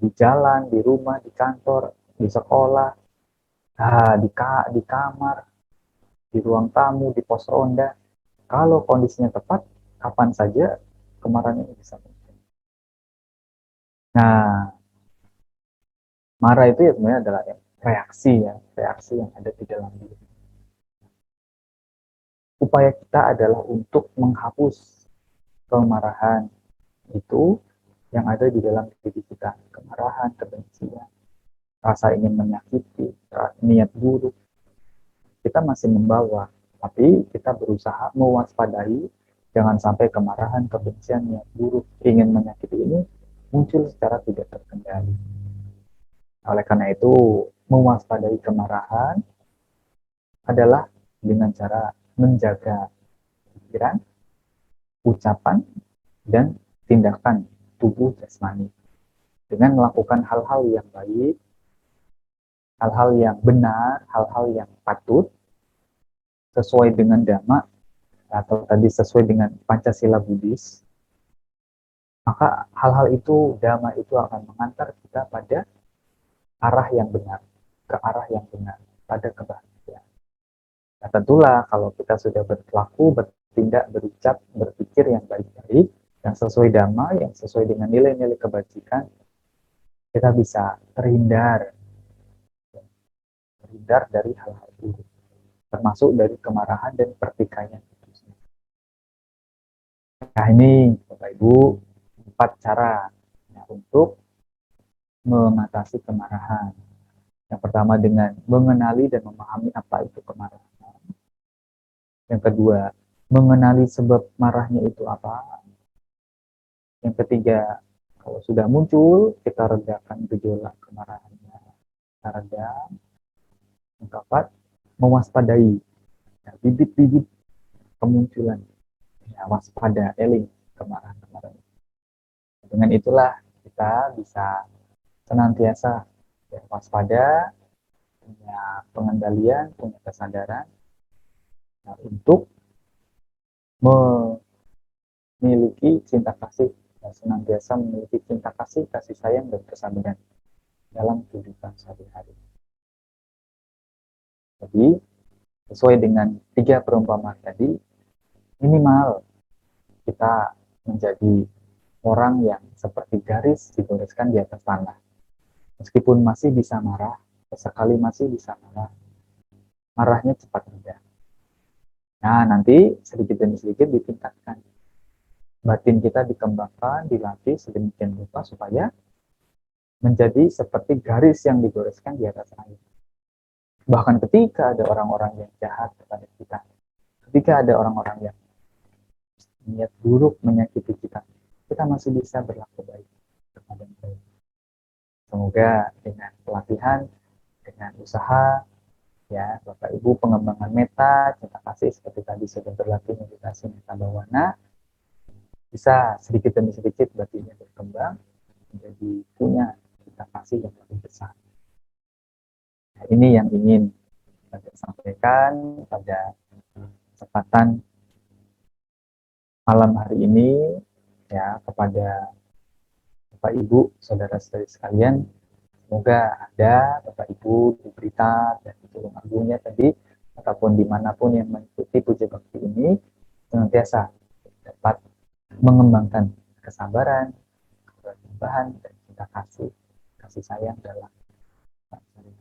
di jalan, di rumah, di kantor, di sekolah, di kamar, di ruang tamu, di pos ronda. Kalau kondisinya tepat, kapan saja kemarahan ini bisa muncul. Nah, marah itu ya sebenarnya adalah reaksi yang ada di dalam diri. Upaya kita adalah untuk menghapus kemarahan itu yang ada di dalam diri kita. Kemarahan, kebencian, rasa ingin menyakiti, niat buruk, kita masih membawa, tapi kita berusaha mewaspadai jangan sampai kemarahan, kebencian, niat buruk, ingin menyakiti ini muncul secara tidak terkendali. Oleh karena itu, mewaspadai kemarahan adalah dengan cara menjaga pikiran, ucapan, dan tindakan tubuh jasmani dengan melakukan hal-hal yang baik, hal-hal yang benar, hal-hal yang patut sesuai dengan dhamma atau tadi sesuai dengan Pancasila Buddhis, maka hal-hal itu, dhamma itu akan mengantar kita pada arah yang benar, ke arah yang benar, pada kebahagiaan. Nah, tentulah kalau kita sudah berlaku, bertindak, berucap, berpikir yang baik-baik, yang sesuai dhamma, yang sesuai dengan nilai-nilai kebajikan, kita bisa terhindar dari hal-hal buruk, termasuk dari kemarahan dan pertikaian. Nah, ini Bapak Ibu 4 cara ya, untuk mengatasi kemarahan. Yang pertama dengan mengenali dan memahami apa itu kemarahan. Yang kedua, mengenali sebab marahnya itu apa. Yang ketiga, kalau sudah muncul, kita redakan gejolak kemarahannya. Kita redam. Yang keempat, mewaspadai ya, bibit-bibit kemunculan. Ya, waspada, eling kemarahan-kemarahan. Dengan itulah kita bisa senantiasa ya, waspada, punya pengendalian, punya kesadaran nah, untuk memiliki cinta kasih, dan senantiasa memiliki cinta kasih, kasih sayang, dan kesabaran dalam kehidupan sehari-hari. Jadi, sesuai dengan 3 perumpamaan tadi, minimal kita menjadi orang yang seperti garis digoreskan di atas tanah. Meskipun masih bisa marah, sesekali masih bisa marah, marahnya cepat reda. Nah, nanti sedikit demi sedikit ditingkatkan. Batin kita dikembangkan, dilatih sedemikian rupa supaya menjadi seperti garis yang digoreskan di atas air. Bahkan ketika ada orang-orang yang jahat kepada kita, ketika ada orang-orang yang niat buruk menyakiti kita, kita masih bisa berlaku baik kepada mereka. Semoga dengan pelatihan, dengan usaha, ya Bapak Ibu pengembangan meta, cinta kasih seperti tadi sudah berlatih meditasi meta bawana, bisa sedikit demi sedikit batinnya berkembang menjadi punya cinta kasih yang lebih besar. Nah, ini yang ingin saya sampaikan pada kesempatan malam hari ini ya kepada Bapak Ibu, saudara-saudari sekalian. Semoga Anda, Bapak Ibu, di Blitar dan di Tulung Agungnya tadi, ataupun dimanapun yang mengikuti puja bakti ini, senantiasa dapat mengembangkan kesabaran, kebersamaan, dan cinta kasih, kasih sayang dalam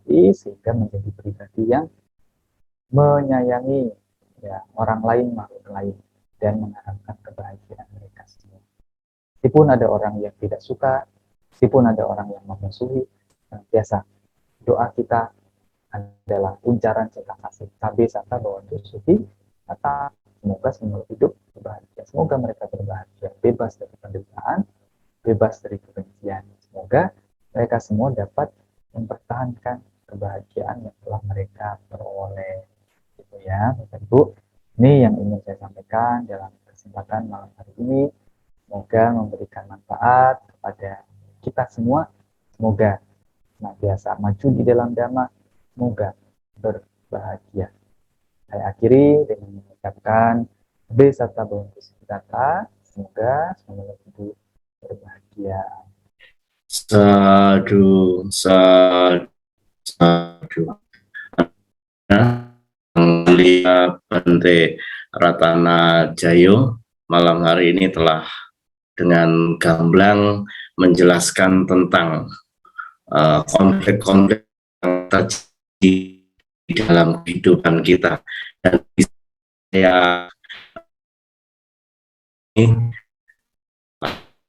diri, sehingga menjadi pribadi yang menyayangi ya, orang lain, makhluk lain, dan mengharapkan kebahagiaan mereka semua. Meskipun ada orang yang tidak suka, meskipun ada orang yang memusuhi, biasa doa kita adalah uncaran cinta kasih. Tabe sata bahwa suci, kata semoga semua hidup berbahagia. Semoga mereka berbahagia, bebas dari penderitaan, bebas dari kebencian. Semoga mereka semua dapat mempertahankan kebahagiaan yang telah mereka peroleh. Gitu ya, Bapak Ibu. Ini yang ingin saya sampaikan dalam kesempatan malam hari ini. Semoga memberikan manfaat kepada kita semua. Semoga senantiasa maju di dalam dhamma. Semoga berbahagia. Saya akhiri dengan mengucapkan Be Satta Bhavantu Sukhita. Semoga selalu hidup berbahagia. Sadu, sadu, sadu. Nah, Mulia Bante Ratana Jayo malam hari ini telah dengan gamblang menjelaskan tentang konflik-konflik yang terjadi di dalam kehidupan kita. Dan saya ini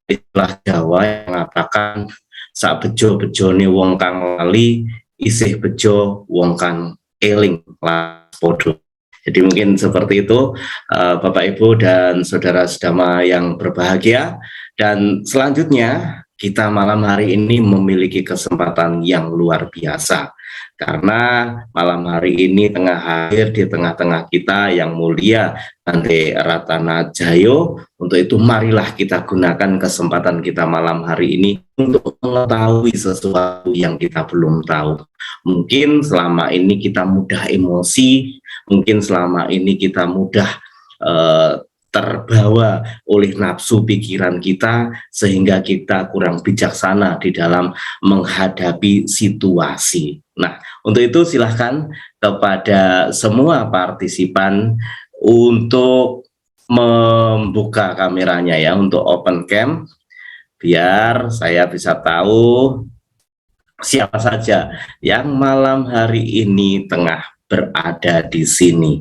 istilah Jawa yang mengatakan sak bejo-bejone wong kang lali isih bejo wong kang eling podo. Jadi mungkin seperti itu Bapak Ibu dan saudara sedama yang berbahagia. Dan selanjutnya kita malam hari ini memiliki kesempatan yang luar biasa, karena malam hari ini tengah hadir di tengah-tengah kita yang mulia Bante Ratana Jayo. Untuk itu marilah kita gunakan kesempatan kita malam hari ini untuk mengetahui sesuatu yang kita belum tahu. Mungkin selama ini kita mudah emosi, mungkin selama ini kita mudah terbawa oleh nafsu pikiran kita, sehingga kita kurang bijaksana di dalam menghadapi situasi. Nah, untuk itu silahkan kepada semua partisipan untuk membuka kameranya ya, untuk open cam, biar saya bisa tahu siapa saja yang malam hari ini tengah berada di sini.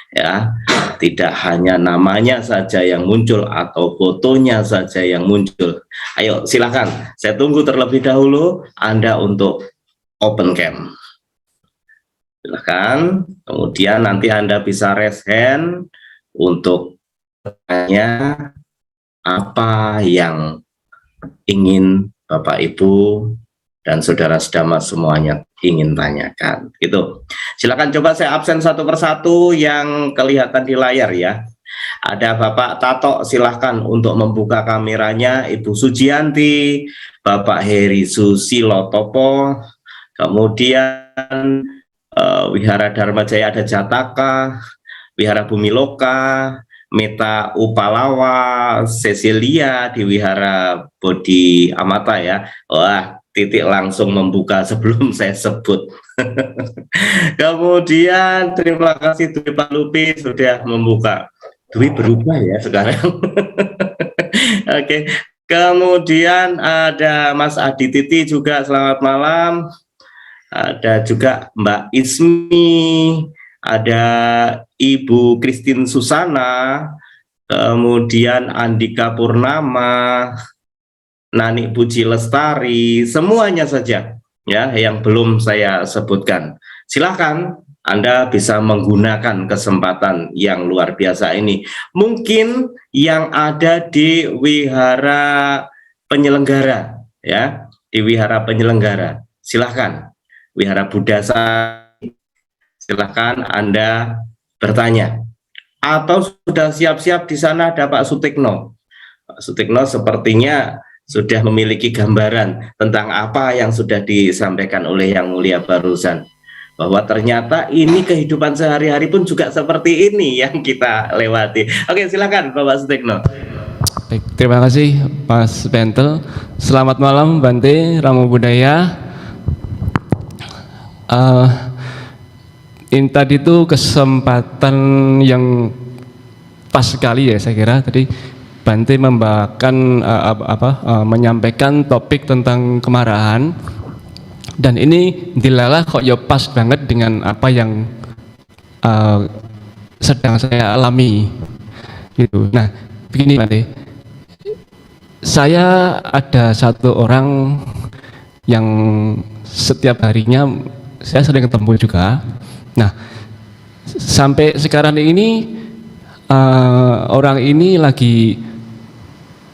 Ya, tidak hanya namanya saja yang muncul atau fotonya saja yang muncul. Ayo silakan, saya tunggu terlebih dahulu Anda untuk open cam. Silakan, kemudian nanti Anda bisa raise hand untuk bertanya apa yang ingin Bapak Ibu dan saudara-saudara semuanya ingin tanyakan. Gitu. Silakan, coba saya absen satu persatu yang kelihatan di layar ya. Ada Bapak Tato, silahkan untuk membuka kameranya. Ibu Sujianti, Bapak Heri Susilotopo, kemudian Wihara Dharma Jaya ada Jataka, Wihara Bumiloka, Meta Upalawa, Cecilia di Wihara Bodhi Amata ya. Wah, titik langsung membuka sebelum saya sebut. Kemudian terima kasih Dwi Pak Lupi sudah membuka. Dwi berubah ya sekarang. Oke. Kemudian ada Mas Adi Titi juga, selamat malam. Ada juga Mbak Ismi, ada Ibu Christine Susana, kemudian Andika Purnama, Nani Puji Lestari, semuanya saja ya yang belum saya sebutkan. Silakan Anda bisa menggunakan kesempatan yang luar biasa ini. Mungkin yang ada di wihara penyelenggara ya, di wihara penyelenggara. Silakan. Wihara Buddha, silakan Anda bertanya. Atau sudah siap-siap di sana ada Pak Sutikno. Pak Sutikno sepertinya sudah memiliki gambaran tentang apa yang sudah disampaikan oleh Yang Mulia barusan, bahwa ternyata ini kehidupan sehari-hari pun juga seperti ini yang kita lewati. Oke, silakan Bapak Sutikno. Baik, terima kasih Mas Bentel. Selamat malam Bante Ramo Budaya. Ini tadi itu kesempatan yang pas sekali ya, saya kira tadi Bante membawakan menyampaikan topik tentang kemarahan, dan ini dilalah kok ya pas banget dengan apa yang sedang saya alami gitu. Nah begini Bante, saya ada satu orang yang setiap harinya saya sering ketemu juga. Nah sampai sekarang ini orang ini lagi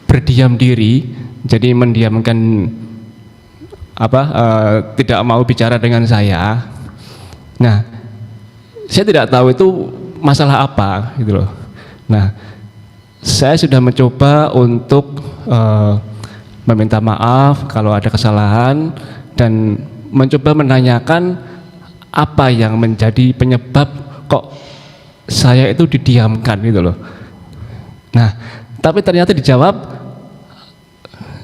berdiam diri, jadi mendiamkan tidak mau bicara dengan saya. Nah, saya tidak tahu itu masalah apa gitu loh. Nah, saya sudah mencoba untuk meminta maaf kalau ada kesalahan dan mencoba menanyakan apa yang menjadi penyebab kok saya itu didiamkan gitu loh. Nah, tapi ternyata dijawab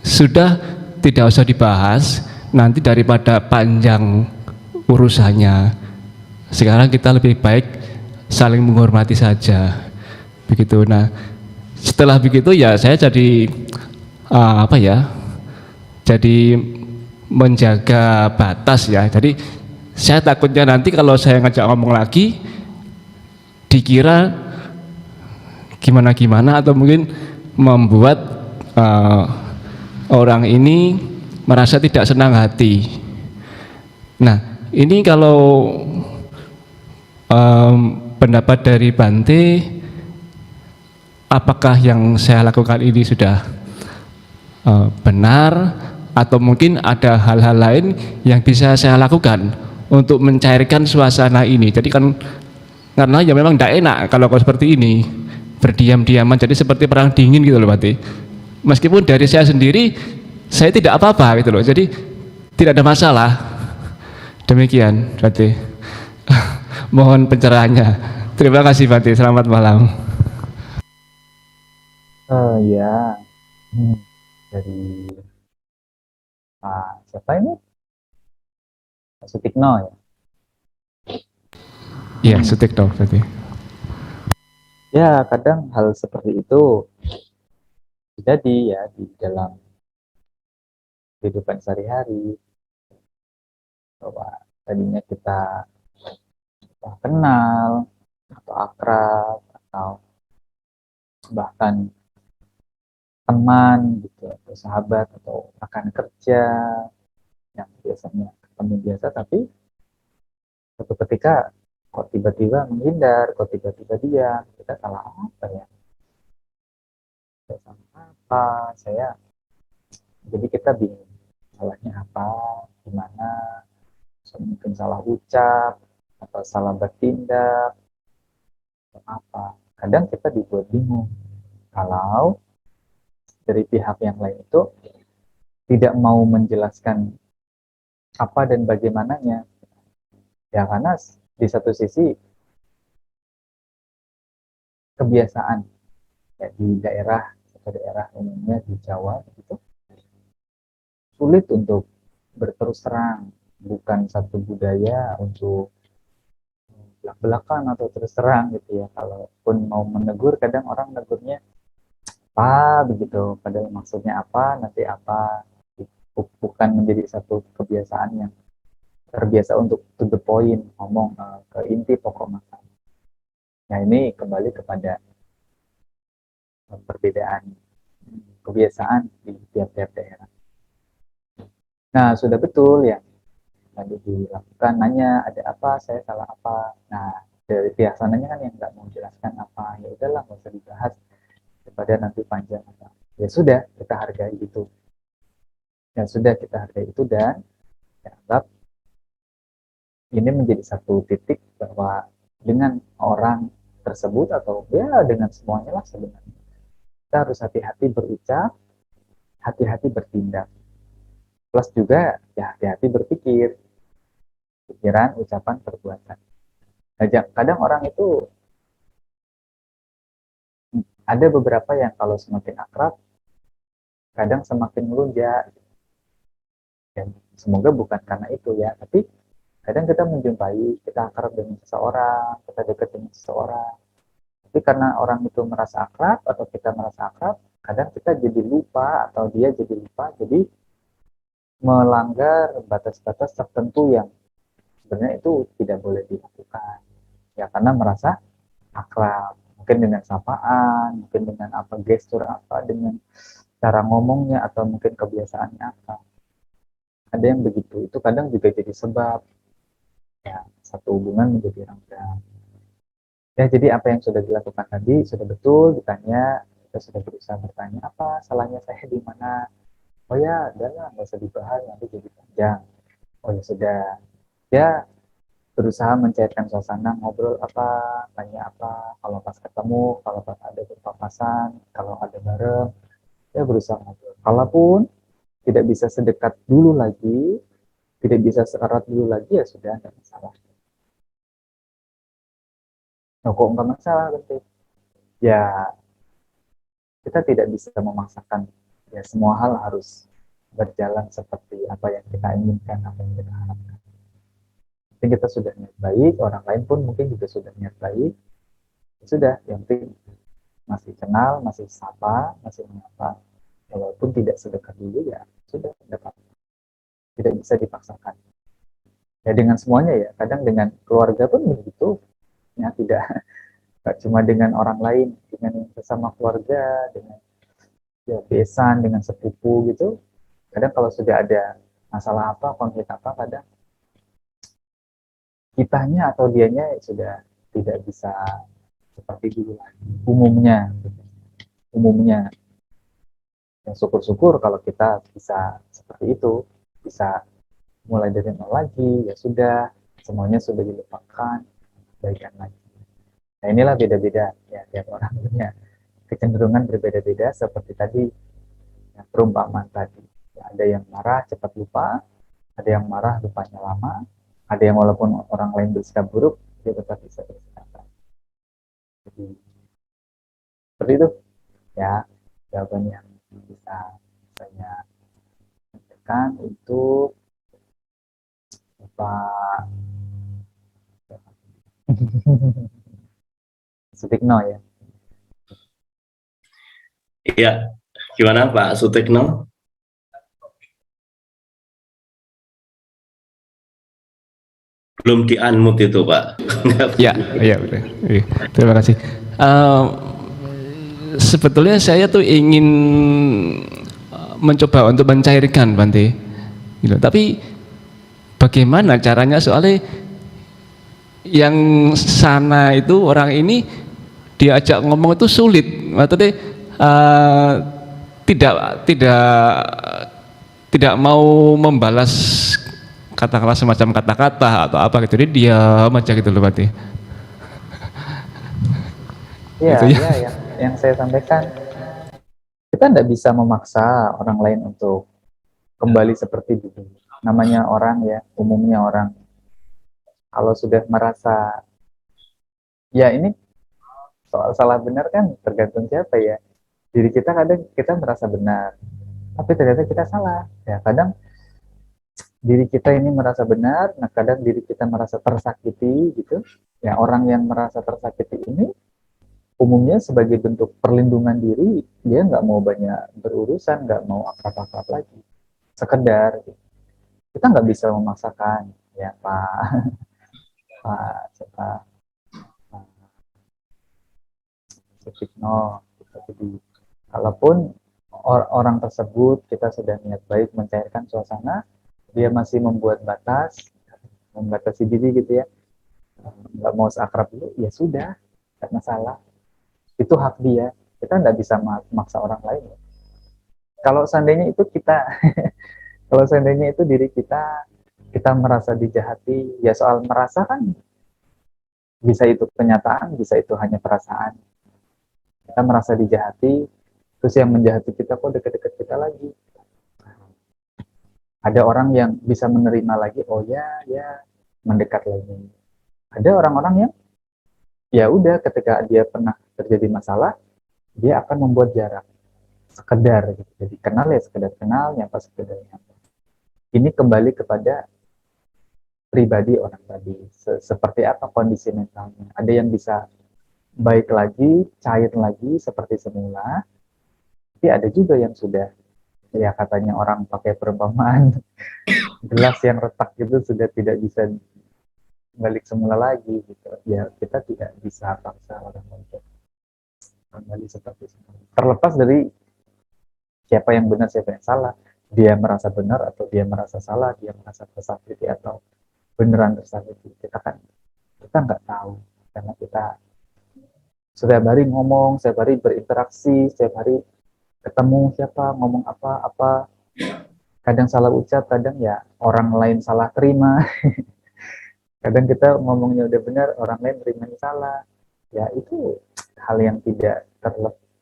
sudah tidak usah dibahas, nanti daripada panjang urusannya. Sekarang kita lebih baik saling menghormati saja. Begitu. Nah, setelah begitu ya saya jadi jadi menjaga batas ya. Jadi saya takutnya nanti kalau saya ngajak ngomong lagi dikira gimana-gimana, atau mungkin membuat orang ini merasa tidak senang hati. Nah, ini kalau pendapat dari Bante, apakah yang saya lakukan ini sudah benar, atau mungkin ada hal-hal lain yang bisa saya lakukan untuk mencairkan suasana ini? Jadi kan karena ya memang tidak enak kalau seperti ini berdiam-diaman, jadi seperti perang dingin gitu loh Bante. Meskipun dari saya sendiri saya tidak apa-apa gitu loh, jadi tidak ada masalah. Demikian Bante. Mohon pencerahannya. Terima kasih Bante, selamat malam. Ya, dari siapa ini? Pak Sutikno ya? Iya, Sutikno Bante. Ya, kadang hal seperti itu terjadi ya di dalam kehidupan sehari-hari, bahwa tadinya kita kenal atau akrab atau bahkan teman gitu, atau sahabat atau rekan kerja yang biasanya ketemu biasa, tapi suatu ketika kok tiba-tiba menghindar, kok tiba-tiba diam, kita salah apa ya? Saya salah apa? Jadi kita bingung salahnya apa, gimana? Mungkin salah ucap atau salah bertindak atau apa. Kadang kita dibuat bingung kalau dari pihak yang lain itu tidak mau menjelaskan apa dan bagaimananya. Ya karena di satu sisi kebiasaan ya, di daerah atau daerah umumnya di Jawa itu sulit untuk berterus terang, bukan satu budaya untuk belak-belakan atau terus terang gitu ya. Kalaupun mau menegur, kadang orang negurnya apa begitu, padahal maksudnya apa, nanti apa, bukan menjadi satu kebiasaan yang terbiasa untuk to the point, ngomong ke inti pokok masalah. Nah ini kembali kepada perbedaan kebiasaan di tiap-tiap daerah. Nah sudah betul ya, tadi dilakukan nanya ada apa, saya salah apa. Nah dari pihak sananya kan yang nggak mau jelaskan apa, ya udahlah nggak usah dibahas daripada nanti panjang. Ya sudah, kita hargai itu. Ya sudah, kita hargai itu dan dianggap ini menjadi satu titik bahwa dengan orang tersebut atau ya dengan semuanya lah sebenarnya kita harus hati-hati berucap, hati-hati bertindak, plus juga ya hati-hati berpikir, pikiran, ucapan, perbuatan. Nah, kadang orang itu ada beberapa yang kalau semakin akrab kadang semakin melunjak, dan semoga bukan karena itu ya, tapi kadang kita menjumpai, kita akrab dengan seseorang, kita dekat dengan seseorang, tapi karena orang itu merasa akrab atau kita merasa akrab, kadang kita jadi lupa atau dia jadi lupa, jadi melanggar batas-batas tertentu yang sebenarnya itu tidak boleh dilakukan. Ya karena merasa akrab, mungkin dengan sapaan, mungkin dengan apa gestur apa, dengan cara ngomongnya atau mungkin kebiasaannya apa. Ada yang begitu, itu kadang juga jadi sebab ya satu hubungan menjadi renggang. Ya, jadi apa yang sudah dilakukan tadi sudah betul ditanya, kita sudah berusaha bertanya apa salahnya saya di mana. Oh ya, udahlah nggak usah dibahas nanti jadi panjang. Oh ya sudah, ya berusaha mencairkan suasana, ngobrol apa, tanya apa, kalau pas ketemu, kalau pas ada berpapasan, kalau ada bareng, ya berusaha ngobrol. Kalaupun tidak bisa sedekat dulu lagi, tidak bisa seerat dulu lagi, ya sudah, tidak masalah. Nah, kok nggak masalah berarti? Ya kita tidak bisa memaksakan ya semua hal harus berjalan seperti apa yang kita inginkan, apa yang kita harapkan. Mungkin kita sudah niat baik, orang lain pun mungkin juga sudah niat baik. Ya sudah, yang penting masih kenal, masih sapa, masih menyapa. Walaupun tidak sedekat dulu ya sudah dapat. Tidak bisa dipaksakan. Ya dengan semuanya ya, kadang dengan keluarga pun begitu. Ya tidak cuma dengan orang lain, dengan sesama keluarga, dengan ya besan, dengan sepupu gitu. Kadang kalau sudah ada masalah apa, konflik apa, kadang kitanya atau dianya sudah tidak bisa seperti dulu lagi. Umumnya, yang syukur-syukur kalau kita bisa seperti itu, bisa mulai dari nol lagi, ya sudah, semuanya sudah dilupakan, baikan lagi. Nah inilah beda-beda ya, tiap orang punya kecenderungan berbeda-beda seperti tadi ya, perumpamaan tadi. Ya, ada yang marah cepat lupa, ada yang marah lupanya lama, ada yang walaupun orang lain bersikap buruk, dia tetap bisa bersikap baik. Jadi seperti itu ya jawaban yang bisa saya sampaikan untuk Pak Sutikno ya. Iya, gimana Pak Sutikno? Belum di-unmute itu Pak. Ya, ya udah. Iya, terima kasih. Sebetulnya saya tuh ingin mencoba untuk mencairkan Bante, gitu. Tapi bagaimana caranya, soalnya yang sana itu orang ini diajak ngomong itu sulit, maksudnya tidak tidak tidak mau membalas katakanlah semacam kata-kata atau apa gitu, dia diam aja gitu loh Bante. Iya, Gitu ya. ya, yang saya sampaikan, kita tidak bisa memaksa orang lain untuk kembali seperti dulu. Namanya orang ya, umumnya orang, kalau sudah merasa, ya ini soal salah benar kan tergantung siapa ya. Diri kita kadang kita merasa benar, tapi ternyata kita salah. Ya kadang diri kita ini merasa benar, nah kadang diri kita merasa tersakiti gitu. Ya orang yang merasa tersakiti ini umumnya sebagai bentuk perlindungan diri, dia nggak mau banyak berurusan, nggak mau akrab-akrab lagi, sekedar gitu. Kita nggak bisa memaksakan ya Pak Pak Sutikno. Jadi kalaupun orang tersebut kita sudah niat baik mencairkan suasana, dia masih membuat batas, membatasi diri gitu ya, nggak mau seakrab dulu, ya sudah, nggak masalah. Itu hak dia, kita nggak bisa memaksa orang lain. Kalau seandainya itu kita kalau seandainya itu diri kita, kita merasa dijahati, ya soal merasa kan bisa itu kenyataan, bisa itu hanya perasaan. Kita merasa dijahati, terus yang menjahati kita kok deket-deket kita lagi. Ada orang yang bisa menerima lagi, oh ya, ya, mendekat lagi. Ada orang-orang yang ya udah ketika dia pernah terjadi masalah, dia akan membuat jarak, sekedar gitu. Jadi kenal ya sekedar kenal, nyapa sekedar nyapa. Ini kembali kepada pribadi orang tadi, seperti apa kondisi mentalnya. Ada yang bisa baik lagi, cair lagi seperti semula, tapi ada juga yang sudah, ya katanya orang pakai perumpamaan, gelas yang retak itu sudah tidak bisa balik semula lagi gitu. Ya kita tidak bisa paksa orang untuk kembali seperti semula. Terlepas dari siapa yang benar, siapa yang salah, dia merasa benar atau dia merasa salah, dia merasa tersakiti atau beneran tersakiti, kita nggak tahu, karena kita setiap hari ngomong, setiap hari berinteraksi, setiap hari ketemu siapa, ngomong apa, kadang salah ucap, kadang ya orang lain salah terima, kadang kita ngomongnya udah benar, orang lain terimanya salah. Ya itu hal yang tidak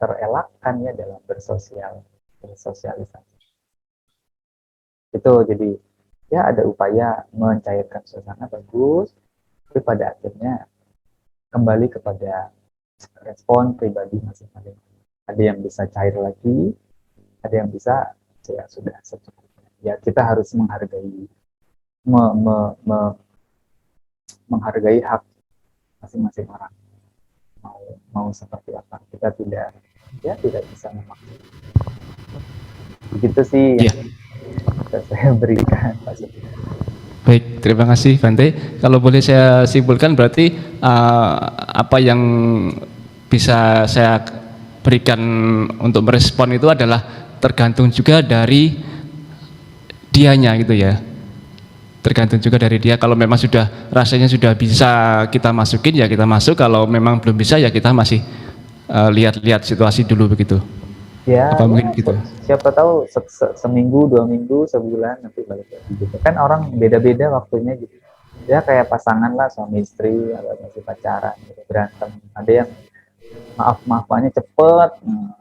terelakkan ya dalam bersosialisasi. Itu jadi ya ada upaya mencairkan suasana bagus, tapi pada akhirnya kembali kepada respon pribadi masing-masing. Ada yang bisa cair lagi, ada yang bisa ya sudah secukupnya. Ya kita harus menghargai menghargai hak masing-masing orang. Mau seperti apa, kita tidak bisa memaksa. Begitu sih Iya. yang bisa saya berikan, Pak Suti. Baik, terima kasih Bante. Kalau boleh saya simpulkan berarti apa yang bisa saya berikan untuk merespon itu adalah tergantung juga dari dianya gitu ya. Tergantung juga dari dia. Kalau memang sudah rasanya sudah bisa kita masukin ya kita masuk. Kalau memang belum bisa ya kita masih lihat-lihat situasi dulu begitu. Ya, Apa mungkin gitu? siapa tahu seminggu, 2 minggu, sebulan nanti balik lagi gitu. Kan orang beda-beda waktunya gitu. Ya kayak pasangan lah, suami istri, atau masih pacaran, gitu, berantem. Ada yang maaf-maafannya cepet,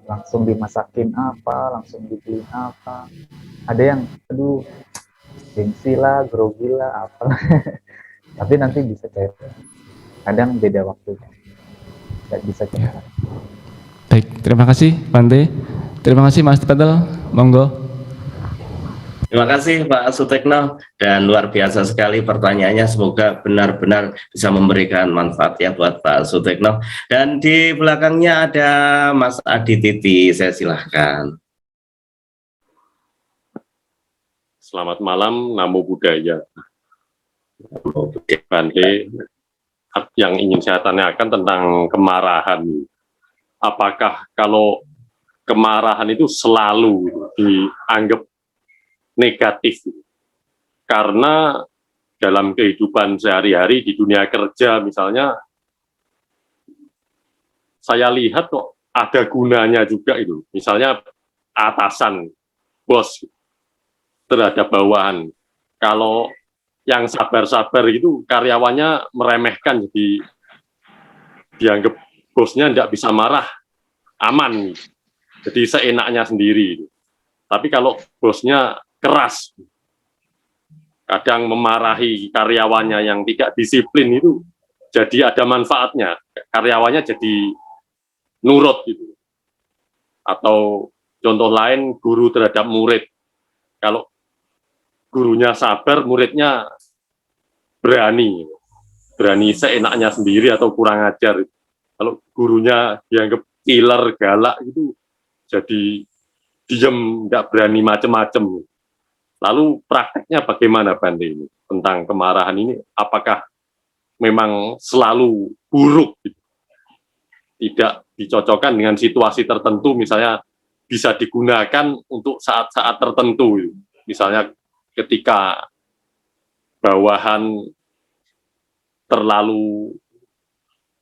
langsung dimasakin apa, langsung dibeliin apa. Ada yang, aduh, gengsi lah, grogi lah, apa. Tapi nanti bisa cair. Kadang beda waktunya, nggak bisa cepat. Baik, terima kasih Bante. Terima kasih Mas Tetel, monggo. Terima kasih Pak Sutekno, dan luar biasa sekali pertanyaannya, semoga benar-benar bisa memberikan manfaat ya buat Pak Sutekno. Dan di belakangnya ada Mas Adi Titi, saya silahkan. Selamat malam, Namo Buddhaya. Bante, yang ingin saya tanyakan tentang kemarahan. Apakah kalau kemarahan itu selalu dianggap negatif? Karena dalam kehidupan sehari-hari di dunia kerja misalnya, saya lihat kok ada gunanya juga itu. Misalnya atasan, bos terhadap bawahan. Kalau yang sabar-sabar itu karyawannya meremehkan, jadi dianggap bosnya tidak bisa marah, aman. Jadi seenaknya sendiri. Tapi kalau bosnya keras, kadang memarahi karyawannya yang tidak disiplin itu, jadi ada manfaatnya. Karyawannya jadi nurut gitu. Atau contoh lain, guru terhadap murid. Kalau gurunya sabar, muridnya berani seenaknya sendiri atau kurang ajar. Kalau gurunya dianggap killer, galak itu jadi diem, nggak berani macem-macem. Lalu prakteknya bagaimana Bante ini tentang kemarahan ini? Apakah memang selalu buruk, gitu? Tidak dicocokkan dengan situasi tertentu, misalnya bisa digunakan untuk saat-saat tertentu, gitu. Misalnya ketika bawahan terlalu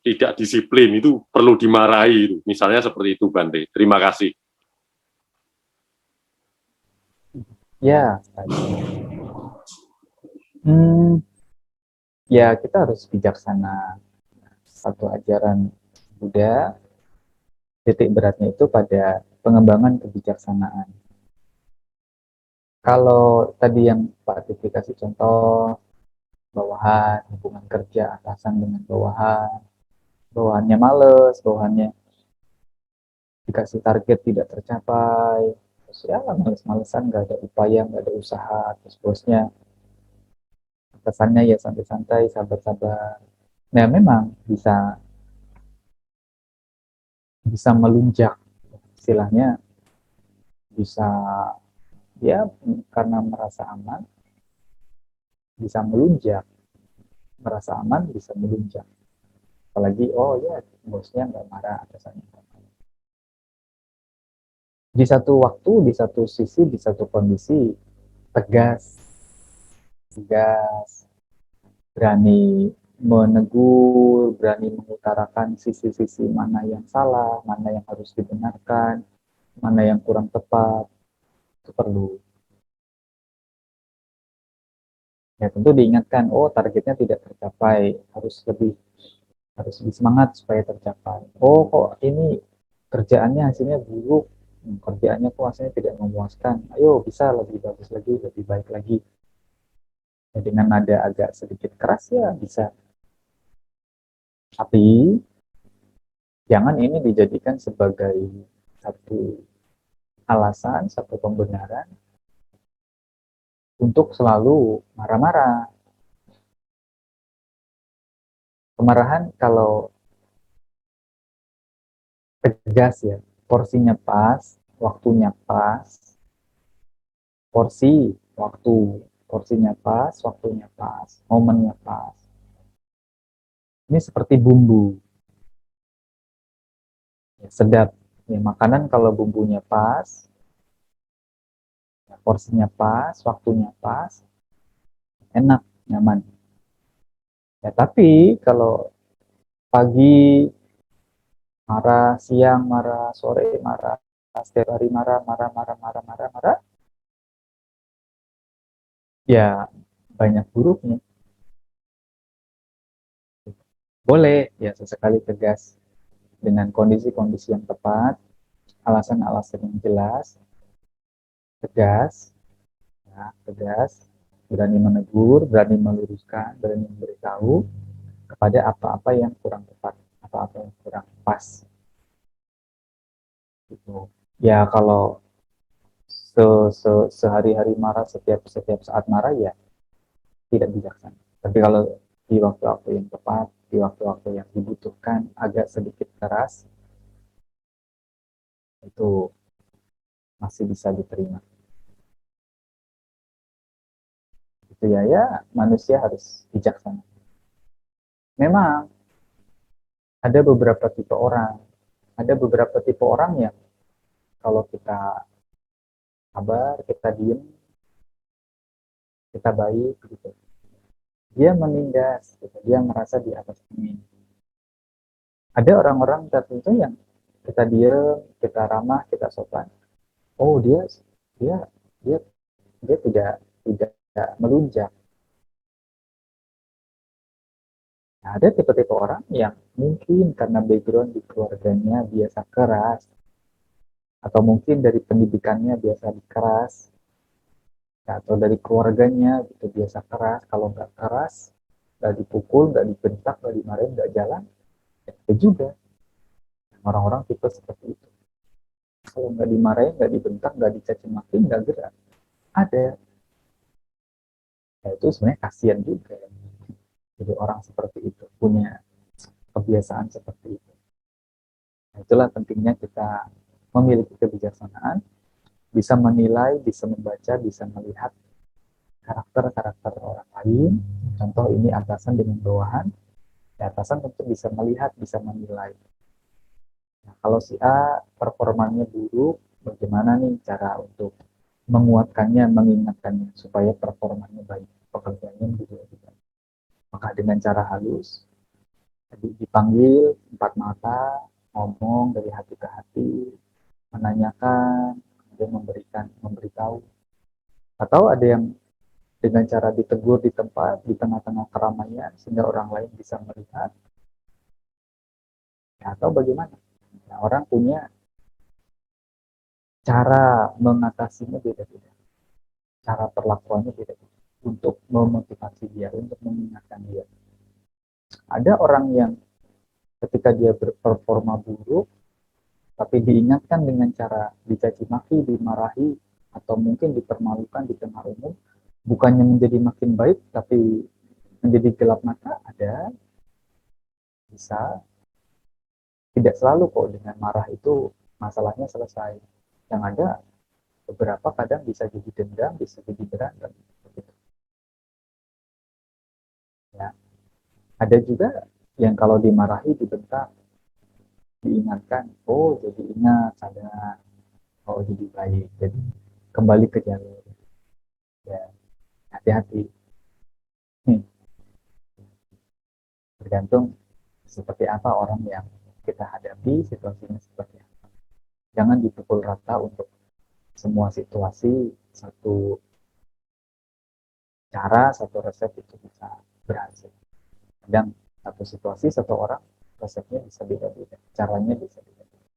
tidak disiplin itu perlu dimarahi, misalnya seperti itu Bante. Terima kasih. Ya, ya kita harus bijaksana. Satu ajaran Buddha, titik beratnya itu pada pengembangan kebijaksanaan. Kalau tadi yang Pak Titi kasih contoh, bawahan, hubungan kerja atasan dengan bawahannya males, bawahannya dikasih target tidak tercapai, terus ya males-malesan, nggak ada upaya, nggak ada usaha, terus bosnya, atasannya ya santai-santai, sabar-sabar. Nah memang bisa melunjak, istilahnya bisa ya karena merasa aman, bisa melunjak, merasa aman bisa melunjak. Apalagi oh ya bosnya nggak marah, atasannya nggak marah. Di satu waktu, di satu sisi, di satu kondisi tegas, berani menegur, berani mengutarakan sisi-sisi mana yang salah, mana yang harus dibenarkan, mana yang kurang tepat, itu perlu. Ya tentu diingatkan, oh targetnya tidak tercapai, harus lebih semangat supaya tercapai. Oh kok ini kerjaannya hasilnya buruk, kerjaannya kok hasilnya tidak memuaskan, ayo bisa lebih bagus lagi, lebih baik lagi. Ya, dengan nada agak sedikit keras ya bisa. Tapi jangan ini dijadikan sebagai satu alasan, satu pembenaran untuk selalu marah-marah. Kemarahan kalau tegas ya, porsinya pas, waktunya pas, porsinya pas, waktunya pas, momennya pas. Ini seperti bumbu, ya, sedap. Ya, makanan kalau bumbunya pas, ya, porsinya pas, waktunya pas, enak, nyaman. Ya, tapi kalau pagi marah, siang marah, sore marah, setiap hari marah, marah, marah, marah, marah, marah, ya banyak buruknya. Boleh ya sesekali tegas dengan kondisi-kondisi yang tepat, alasan-alasan yang jelas, tegas, ya, tegas, berani menegur, berani meluruskan, berani memberitahu kepada apa-apa yang kurang tepat, apa-apa yang kurang pas. Gitu. Ya kalau sehari-hari marah, setiap saat marah ya tidak bijaksana. Tapi kalau di waktu-waktu yang tepat, di waktu-waktu yang dibutuhkan agak sedikit keras, itu masih bisa diterima. Itu ya, ya manusia harus bijaksana. Memang ada beberapa tipe orang yang kalau kita sabar, kita diem, kita baik, gitu. Dia menindas, gitu. Dia merasa di atas angin. Ada orang-orang tertentu yang kita diem, kita ramah, kita sopan. Oh dia dia dia tidak melunjak. Nah, ada tipe-tipe orang yang mungkin karena background di keluarganya biasa keras, atau mungkin dari pendidikannya biasa keras, atau dari keluarganya gitu biasa keras. Kalau nggak keras, nggak dipukul, nggak dibentak, nggak dimarahin, nggak jalan, ya ada juga orang-orang tipe seperti itu. Kalau nggak dimarahin, nggak dibentak, nggak dicaci maki, nggak gerak. Ada. Ya, itu sebenarnya kasihan juga. Jadi orang seperti itu punya kebiasaan seperti itu. Nah, itulah pentingnya kita memiliki kebijaksanaan, bisa menilai, bisa membaca, bisa melihat karakter-karakter orang lain. Contoh ini atasan dengan bawahan, ya, atasan tentu bisa melihat, bisa menilai. Nah, kalau si A performanya buruk, bagaimana nih cara untuk menguatkannya, mengingatkannya supaya performanya baik, pekerjaannya menjadi lebih baik. Maka dengan cara halus, dipanggil empat mata, ngomong dari hati ke hati, menanyakan, kemudian memberitahu. Atau ada yang dengan cara ditegur di tempat, di tengah-tengah keramaian, sehingga orang lain bisa melihat. Ya, atau bagaimana? Nah, orang punya cara mengatasinya beda-beda. Cara perlakuannya beda-beda. Untuk memotivasi dia, untuk mengingatkan dia. Ada orang yang ketika dia berperforma buruk, tapi diingatkan dengan cara dicaci maki, dimarahi, atau mungkin dipermalukan di tengah umum, bukannya menjadi makin baik, tapi menjadi gelap mata, ada, bisa. Tidak selalu kok dengan marah itu masalahnya selesai. Yang ada beberapa kadang bisa jadi dendam, bisa jadi berantem. Ya. Ada juga yang kalau dimarahi, dibentak, diingatkan, oh jadi ingat, sadar, oh jadi baik, jadi kembali ke jalur. Ya, hati-hati. Tergantung seperti apa orang yang kita hadapi, situasinya seperti apa. Jangan dipukul rata untuk semua situasi, satu cara, satu resep itu bisa berhasil. Kadang satu situasi, satu orang, resepnya bisa beda-beda, caranya bisa beda-beda.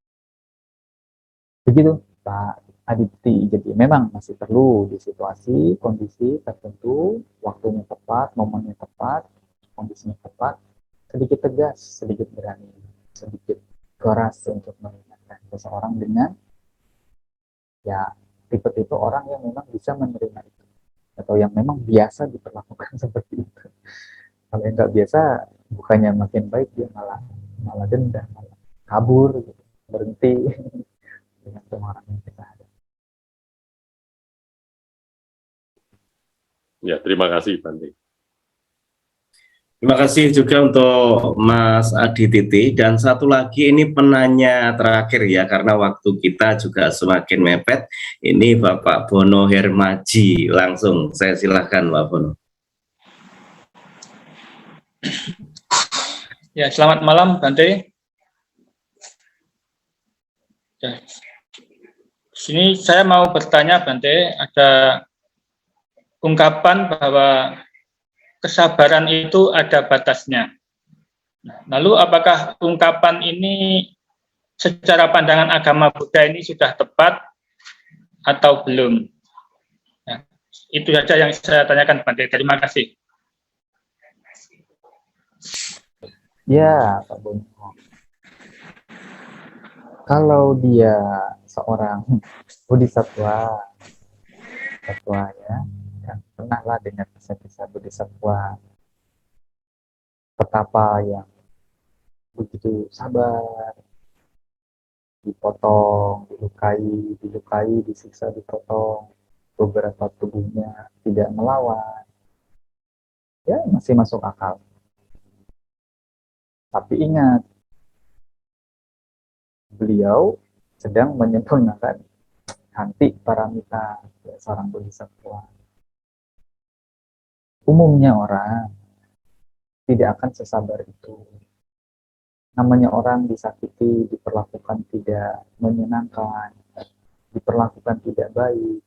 Begitu Pak Adipti. Jadi memang masih perlu di situasi, kondisi tertentu, waktunya tepat, momennya tepat, kondisinya tepat, sedikit tegas, sedikit berani, sedikit keras untuk mengingatkan ke seseorang dengan ya tipe-tipe orang yang memang bisa menerima itu atau yang memang biasa diperlakukan seperti itu. Kalau yang nggak biasa, bukannya makin baik, dia malah malah dendam, malah kabur, gitu. Berhenti dengan semua orang yang kita hadapi. Ya, terima kasih Bante. Terima kasih juga untuk Mas Adi Titi, dan satu lagi ini penanya terakhir ya, karena waktu kita juga semakin mepet. Ini Bapak Bono Hermaji, langsung saya silahkan Pak Bono. Ya, selamat malam Bante. Ya. Sini saya mau bertanya Bante, ada ungkapan bahwa kesabaran itu ada batasnya. Nah, lalu apakah ungkapan ini secara pandangan agama Buddha ini sudah tepat atau belum? Nah, itu saja yang saya tanyakan Bante. Terima kasih. Ya, Pak Bono. Kalau dia seorang bodhisatwa, satwa ya, yang pernahlah dengar kisah-kisah bodhisatwa, betapa yang begitu sabar, dipotong, dilukai, disiksa, dipotong, beberapa tubuhnya tidak melawan, ya masih masuk akal. Tapi ingat, beliau sedang menyempurnakan Hanti Paramita, ya, seorang bodhisatwa. Umumnya orang tidak akan sesabar itu. Namanya orang disakiti, diperlakukan tidak menyenangkan, diperlakukan tidak baik.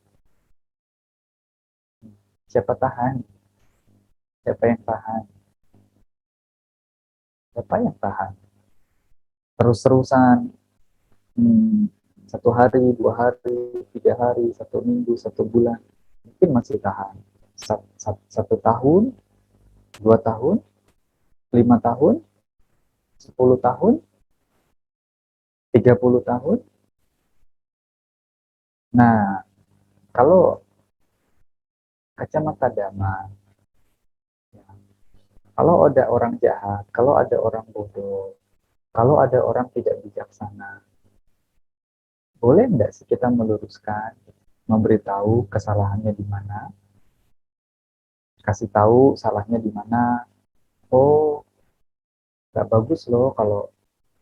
Siapa tahan? Siapa yang tahan? Siapa yang tahan? Terus-terusan, satu hari, 2 hari, 3 hari, 1 minggu, 1 bulan, mungkin masih tahan. 1 tahun, 2 tahun, 5 tahun, 10 tahun, 30 tahun. Nah, kalau kacamata dhamma, ya, kalau ada orang jahat, kalau ada orang bodoh, kalau ada orang tidak bijaksana, boleh enggak sih kita meluruskan, memberitahu kesalahannya di mana, kasih tahu salahnya di mana. Oh, nggak bagus loh kalau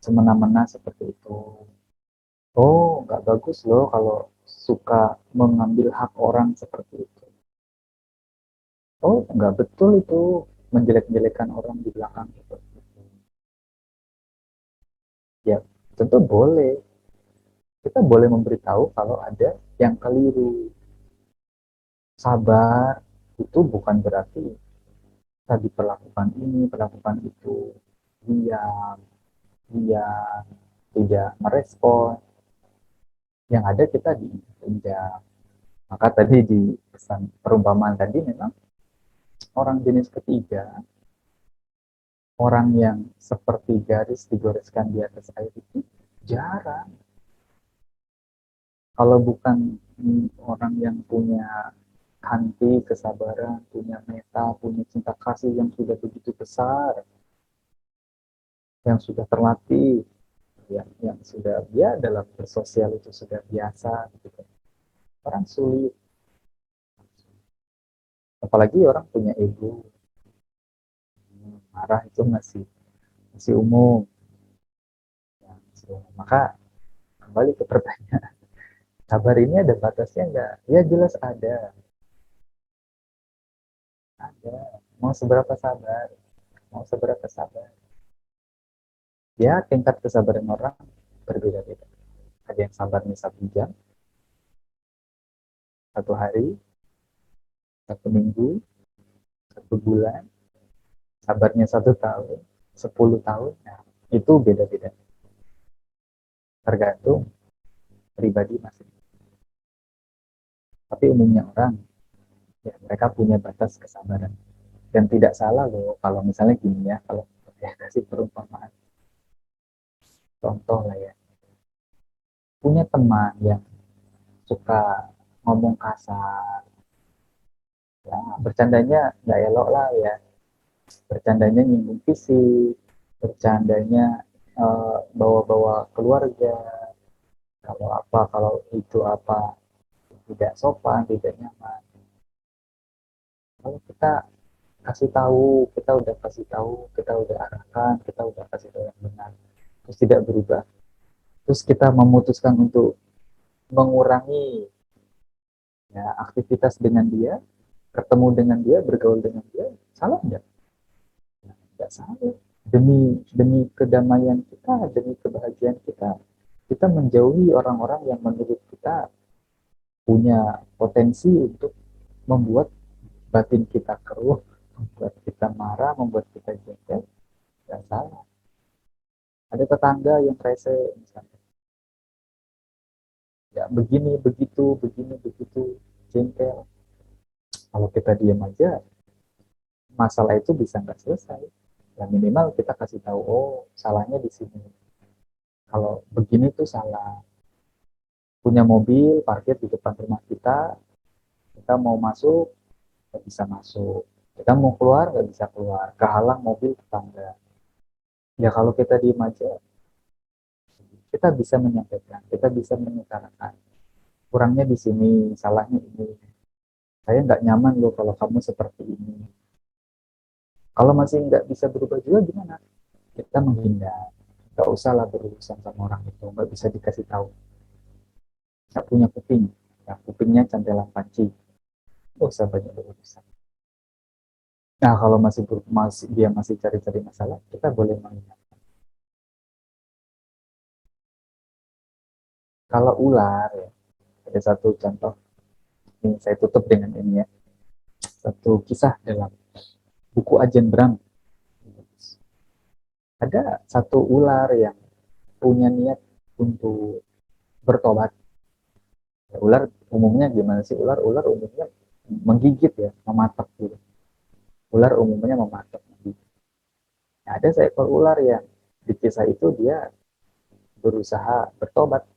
semena-mena seperti itu. Oh, nggak bagus loh kalau suka mengambil hak orang seperti itu. Oh, nggak betul itu menjelek-jelekan orang di belakang seperti itu. Ya, tentu boleh. Kita boleh memberitahu kalau ada yang keliru. Sabar itu bukan berarti kita diperlakukan ini, perlakukan itu. Diam, diam, tidak merespon. Yang ada kita diinjak. Maka tadi di pesan perumpamaan tadi memang orang jenis ketiga, orang yang seperti garis digoreskan di atas air itu jarang. Kalau bukan orang yang punya hanti, kesabaran, punya meta, punya cinta kasih yang sudah begitu besar, yang sudah terlatih, yang sudah dia dalam bersosial itu sudah biasa, gitu. Orang sulit. Apalagi orang punya ego, marah itu masih umum. Ya, maka kembali ke pertanyaan, sabar ini ada batasnya enggak? Ya jelas ada. Ada. Mau seberapa sabar? Mau seberapa sabar? Ya, tingkat kesabaran orang berbeda-beda. Ada yang sabarnya 1 jam, 1 hari, 1 minggu, 1 bulan, sabarnya 1 tahun, 10 tahun. Nah, itu beda-beda. Tergantung pribadi masing. Tapi umumnya orang, ya, mereka punya batas kesabaran. Dan tidak salah loh kalau misalnya gini ya, kalau ya kasih perumpamaan. Contoh lah ya. punya teman yang suka ngomong kasar, ya, bercandanya nggak elok lah ya, bercandanya nyinggung fisik, bercandanya bawa-bawa keluarga, kalau apa, kalau itu apa, tidak sopan, tidak nyaman. Kalau kita kasih tahu, kita udah arahkan, kita udah kasih tahu yang benar, terus tidak berubah, terus kita memutuskan untuk mengurangi ya aktivitas dengan dia, ketemu dengan dia, bergaul dengan dia, salah nggak? Nggak salah. Demi kedamaian kita, demi kebahagiaan kita, kita menjauhi orang-orang yang menurut kita punya potensi untuk membuat batin kita keruh, membuat kita marah, membuat kita jengkel. Nggak salah. Ada tetangga yang rese misalnya, ya begini begitu, jengkel. Kalau kita diam aja, masalah itu bisa nggak selesai. Ya minimal kita kasih tahu, oh salahnya di sini. Kalau begini tuh salah. Punya mobil parkir di depan rumah kita mau masuk nggak bisa masuk, kita mau keluar nggak bisa keluar, kehalang mobil tetangga. Ya kalau kita diem aja, kita bisa menyampaikan, kita bisa mengutarakan. Kurangnya di sini, salahnya ini. Saya nggak nyaman loh kalau kamu seperti ini. Kalau masih nggak bisa berubah juga gimana? Kita menghindar. Nggak usah lah berurusan sama orang itu, nggak bisa dikasih tahu. Nggak punya kuping, ya kupingnya cantelan panci. Nggak usah banyak berurusan. Nah kalau dia masih cari-cari masalah, kita boleh mengingatkan. Kalau ular ya, ada satu contoh. Ini saya tutup dengan ini ya. Satu kisah dalam buku Ajen Bram. Ada satu ular yang punya niat untuk bertobat. Ya, ular umumnya gimana sih? Ular umumnya menggigit ya, mematok gitu. Ular umumnya mematok. Nah, ada seekor ular yang di kisah itu dia berusaha bertobat,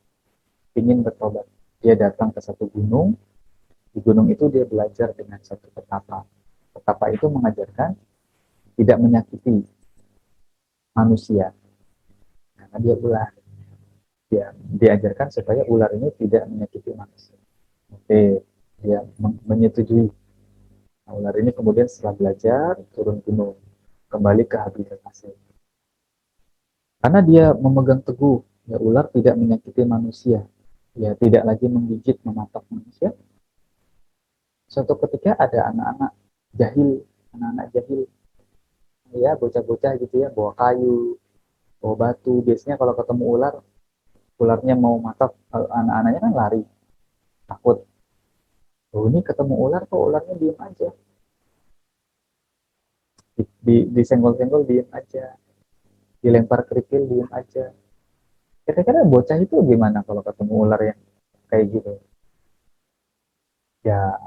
ingin bertobat. Dia datang ke satu gunung. Di gunung itu dia belajar dengan satu petapa. Petapa itu mengajarkan tidak menyakiti manusia. Karena dia ular. Dia diajarkan supaya ular ini tidak menyakiti manusia. Oke, dia menyetujui. Nah, ular ini kemudian setelah belajar turun gunung, kembali ke habitat asli. Karena dia memegang teguh, ya ular tidak menyakiti manusia, ya tidak lagi menggigit, mematok manusia. Suatu ketika ada anak-anak jahil, ya bocah-bocah gitu ya, bawa kayu, bawa batu. Biasanya kalau ketemu ular, ularnya mau matok, anak-anaknya kan lari, takut. Oh ini ketemu ular kok ularnya diem aja, disenggol-senggol diem aja, dilempar kerikil diem aja. Kira-kira bocah itu gimana kalau ketemu ular yang kayak gitu? Ya,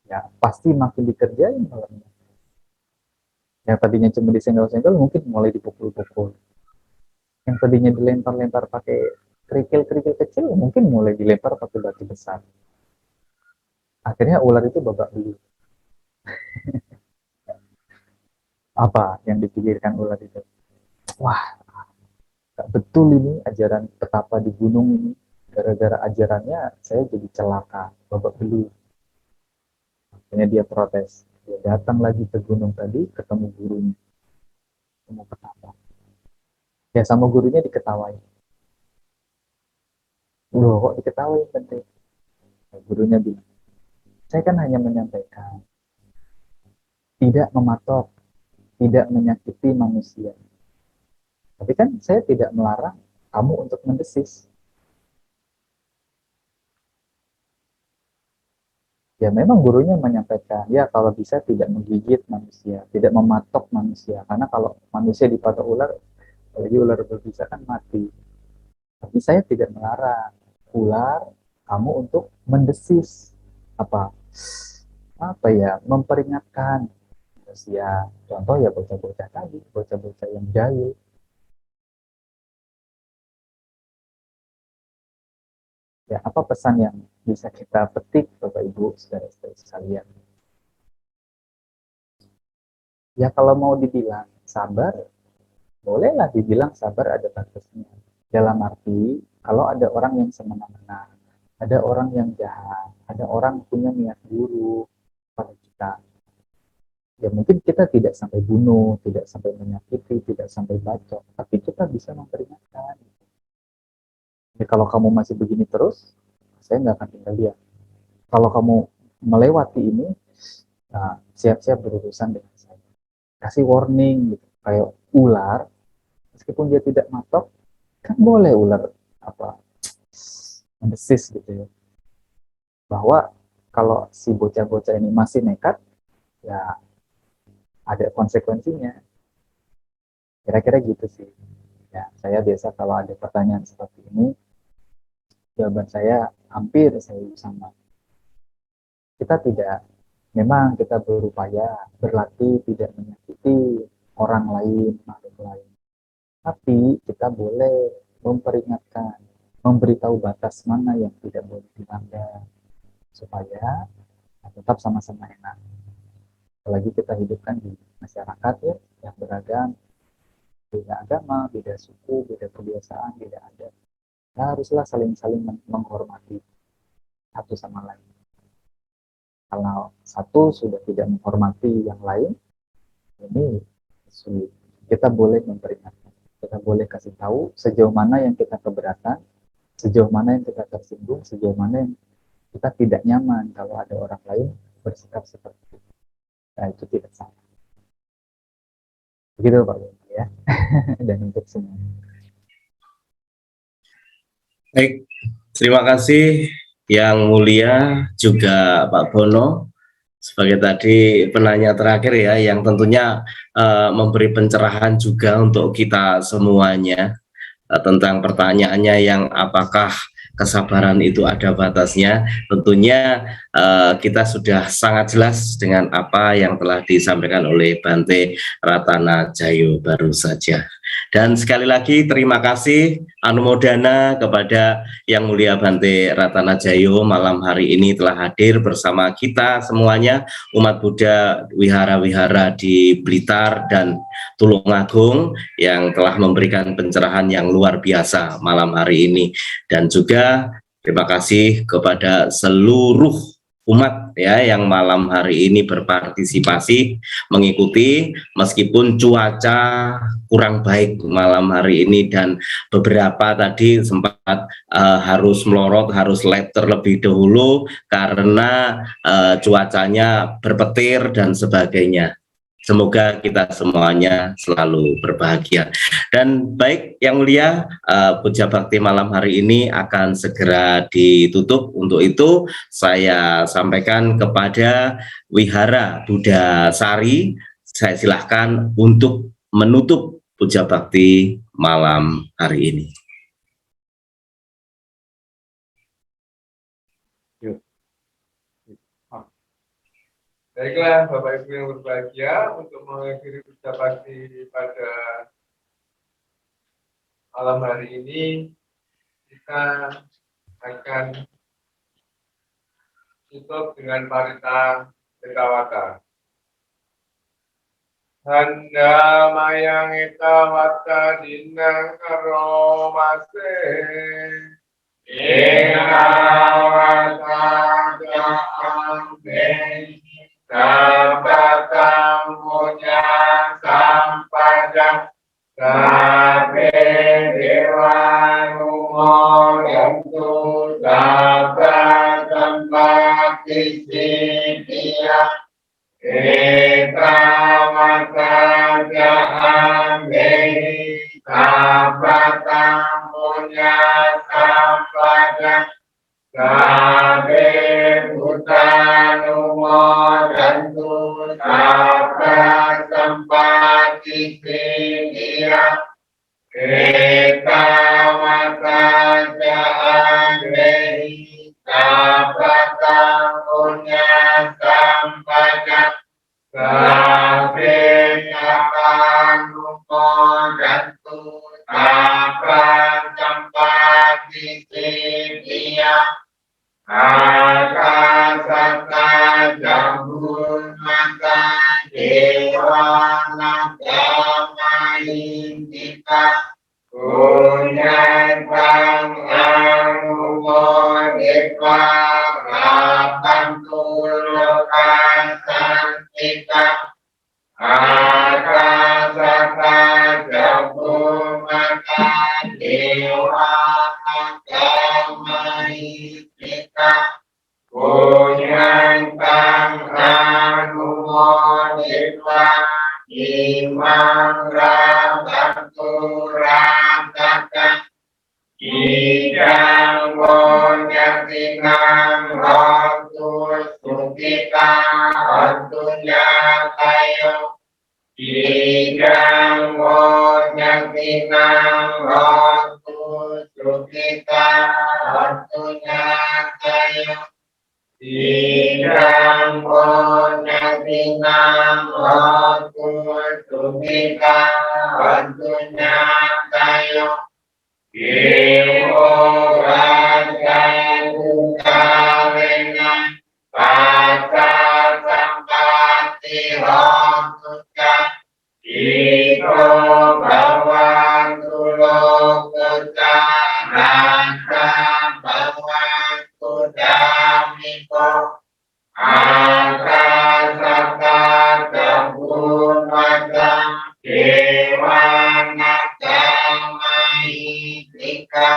ya pasti makin dikerjain ularnya. Yang tadinya cuma disenggol-senggol mungkin mulai dipukul-pukul. Yang tadinya dilempar-lempar pakai kerikil-kerikil kecil mungkin mulai dilempar pakai batu besar. Akhirnya ular itu babak belur. Apa yang dipikirkan ular itu? Wah, gak betul ini ajaran petapa di gunung ini. Gara-gara ajarannya saya jadi celaka, babak belur. Akhirnya dia protes. Dia datang lagi ke gunung tadi, ketemu gurunya, ketemu petapa. Ya sama gurunya diketawain. Loh kok diketawain Bante? Nah, gurunya bilang, saya kan hanya menyampaikan, tidak mematok, tidak menyakiti manusia. Tapi kan saya tidak melarang kamu untuk mendesis. Ya memang gurunya menyampaikan, ya kalau bisa tidak menggigit manusia, tidak mematok manusia. Karena kalau manusia dipatok ular, apalagi ular berbisa kan mati. Tapi saya tidak melarang ular kamu untuk mendesis apa apa ya memperingatkan manusia. Contoh ya bocah-bocah tadi, bocah-bocah yang jahil. Ya, apa pesan yang bisa kita petik Bapak Ibu saudara-saudara sekalian? Ya kalau mau dibilang sabar, bolehlah dibilang sabar ada batasnya. Dalam arti, kalau ada orang yang semena-mena, ada orang yang jahat, ada orang punya niat buruk pada kita, ya mungkin kita tidak sampai bunuh, tidak sampai menyakiti, tidak sampai bacok, tapi kita bisa memperingatkan. Ya, kalau kamu masih begini terus, saya nggak akan tinggal diam. Kalau kamu melewati ini, nah, siap-siap berurusan dengan saya. Kasih warning gitu, kayak ular, meskipun dia tidak matok, kan boleh ular apa mendesis gitu ya. Bahwa kalau si bocah-bocah ini masih nekat, ya ada konsekuensinya. Kira-kira gitu sih. Ya, saya biasa kalau ada pertanyaan seperti ini, jawaban saya hampir selalu sama. Kita tidak, memang kita berupaya berlatih tidak menyakiti orang lain, makhluk lain. Tapi kita boleh memperingatkan, memberitahu batas mana yang tidak boleh dilanggar, supaya tetap sama-sama enak. Apalagi kita hidupkan di masyarakat ya, yang beragam, beda agama, beda suku, beda kebiasaan, beda adat. Kita haruslah saling-saling menghormati satu sama lain. Kalau satu sudah tidak menghormati yang lain, ini sulit. Kita boleh memperingatkan, kita boleh kasih tahu sejauh mana yang kita keberatan, sejauh mana yang kita tersinggung, sejauh mana yang kita tidak nyaman kalau ada orang lain bersikap seperti itu. Nah, itu tidak salah. Begitu Pak Bono ya. Dan untuk semua. Baik, terima kasih Yang Mulia juga Pak Bono sebagai tadi penanya terakhir ya, yang tentunya memberi pencerahan juga untuk kita semuanya tentang pertanyaannya yang apakah kesabaran itu ada batasnya. Tentunya kita sudah sangat jelas dengan apa yang telah disampaikan oleh Bante Ratana Jayo baru saja. Dan sekali lagi terima kasih anumodana kepada Yang Mulia Bante Ratana Jayo malam hari ini telah hadir bersama kita semuanya, umat Buddha wihara-wihara di Blitar dan Tulungagung yang telah memberikan pencerahan yang luar biasa malam hari ini. Dan juga terima kasih kepada seluruh umat ya yang malam hari ini berpartisipasi mengikuti, meskipun cuaca kurang baik malam hari ini dan beberapa tadi sempat harus melorot, harus lab terlebih dahulu karena cuacanya berpetir dan sebagainya. Semoga kita semuanya selalu berbahagia. Dan baik Yang Mulia, Puja Bakti malam hari ini akan segera ditutup. Untuk itu saya sampaikan kepada Wihara Buddha Sari, saya silahkan untuk menutup Puja Bakti malam hari ini. Baiklah Bapak Ibu yang berbahagia, untuk mengakhiri Puja Bakti pada malam hari ini, kita akan tutup dengan Parita Ekawata. Handa mayang ekawata dinang karo mase. Ekawata jaang sampatam punya sampadang sabe dewa numo yantu sampatam bhakti siddhya ekawata jaang sampatam punya sampadang sabe bhutanumodantu sabba sampati siddhya ekawata jahangrehi sabbatam punya sampadang sabe bhutanumodantu sabba sampati siddhya Dewa Punyantang Anumoditwa Rapantulokasantika Akasata Jabumata Dewa Agamaitika Punyantang Anumoditwa Imam Rabantu Rataka Idang Monyatinang Rotu Sukita Ontunya Kayo Idang Monyatinang Rotu Sukita Ontunya Kayo Idang Monyatinang Rotu Sukita Ontunya Kayo Dewa Raja Kawena Pata Sampati Rotuka Ito Bawantu Lokuta Raka Bawantu Damiko Akasata Kabumata Dewa Nagamaitika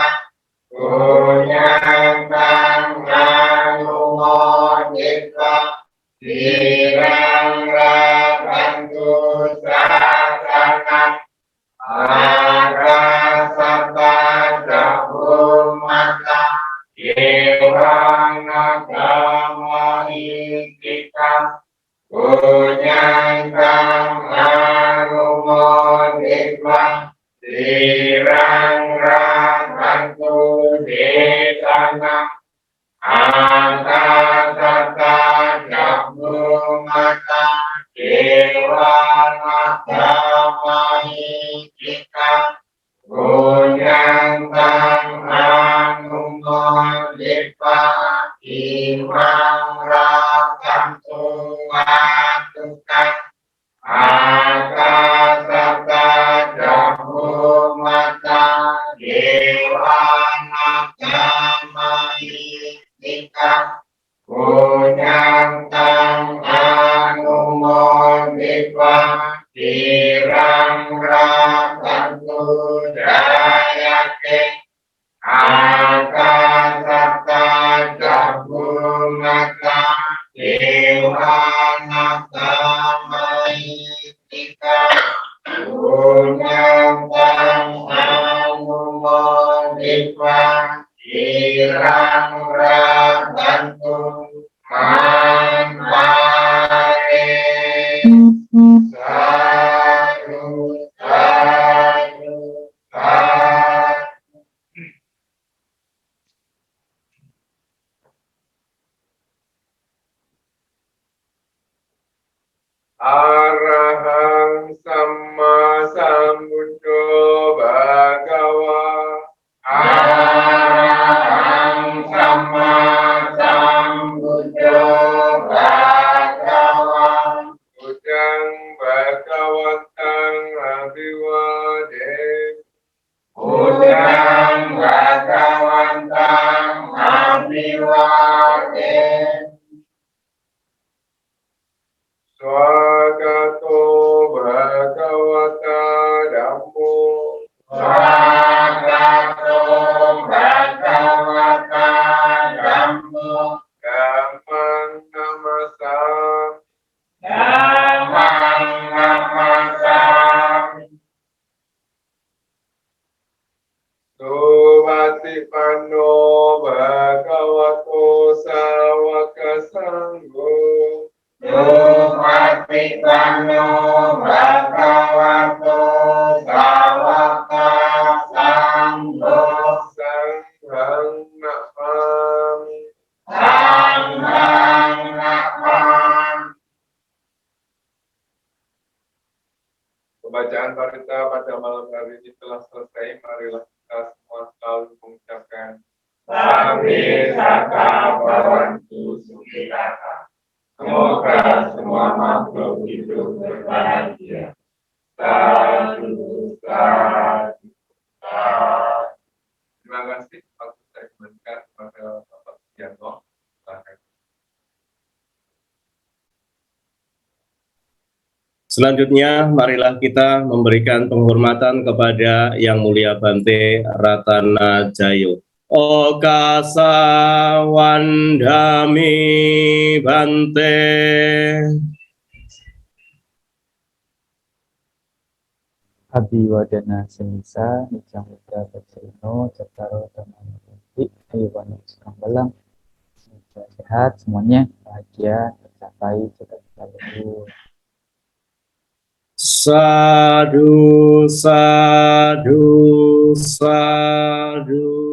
Punyantang Anumoditwa Dirang Rabantu Sasana Akasata Kabumata Dewa Nagamaitika Punyantang Anumoditwa Dirang Rabantu Desana Akasata Jabumata Dewa Nagamaitika Punyantang Anumoditwa Imam Rabantu Atuka Akasata Jabumata Dewa Nagamaitika Punyantang Anumoditwa Dirang Rabantu Jayate Akasata Jabumata Dewa Nagamaitika Punyantang Anumoditwa Dirang Rabantu Manpare Sadu Sadu Sadu. Arahang Samma Sambuddho Bhagava Arahang Samma Sambuddho Bhagava Buddhang Bhagavatang Abhivade Buddhang Bhagavantang Abhivade Swagato Bhagavata Dhammo Swagato Bhagavata Dhammo Dhammang Namasam Dhammang Namasami Suvatipanno Bhagavato Sawaka Sangho Suvatipanno Bhagavato Sawaka Sangho Sanghang Namami. Sanghang Namami. Pembacaan parita pada malam hari ini telah selesai. Marilah kita semua selalu mengucapkan Sabhi Sata Bhavantu Sukhitata. Semoga semua makhluk hidup berbahagia. Sadu, sadu, sadu. Terima kasih. Waktu saya kembalikan kepada Bapak Sugianto. Silakan. Selanjutnya, marilah kita memberikan penghormatan kepada Yang Mulia Bante Ratana Jayo. Okasa Wandami Bante. Abiwadana Senisa, Nicang Wida Bacerino, Cetaro, Damani Bunti, Ayuwana Sukang Belang. Semoga sehat semuanya, bahagia, tercapai cita-cita luhur. Sadu, sadu, sadu.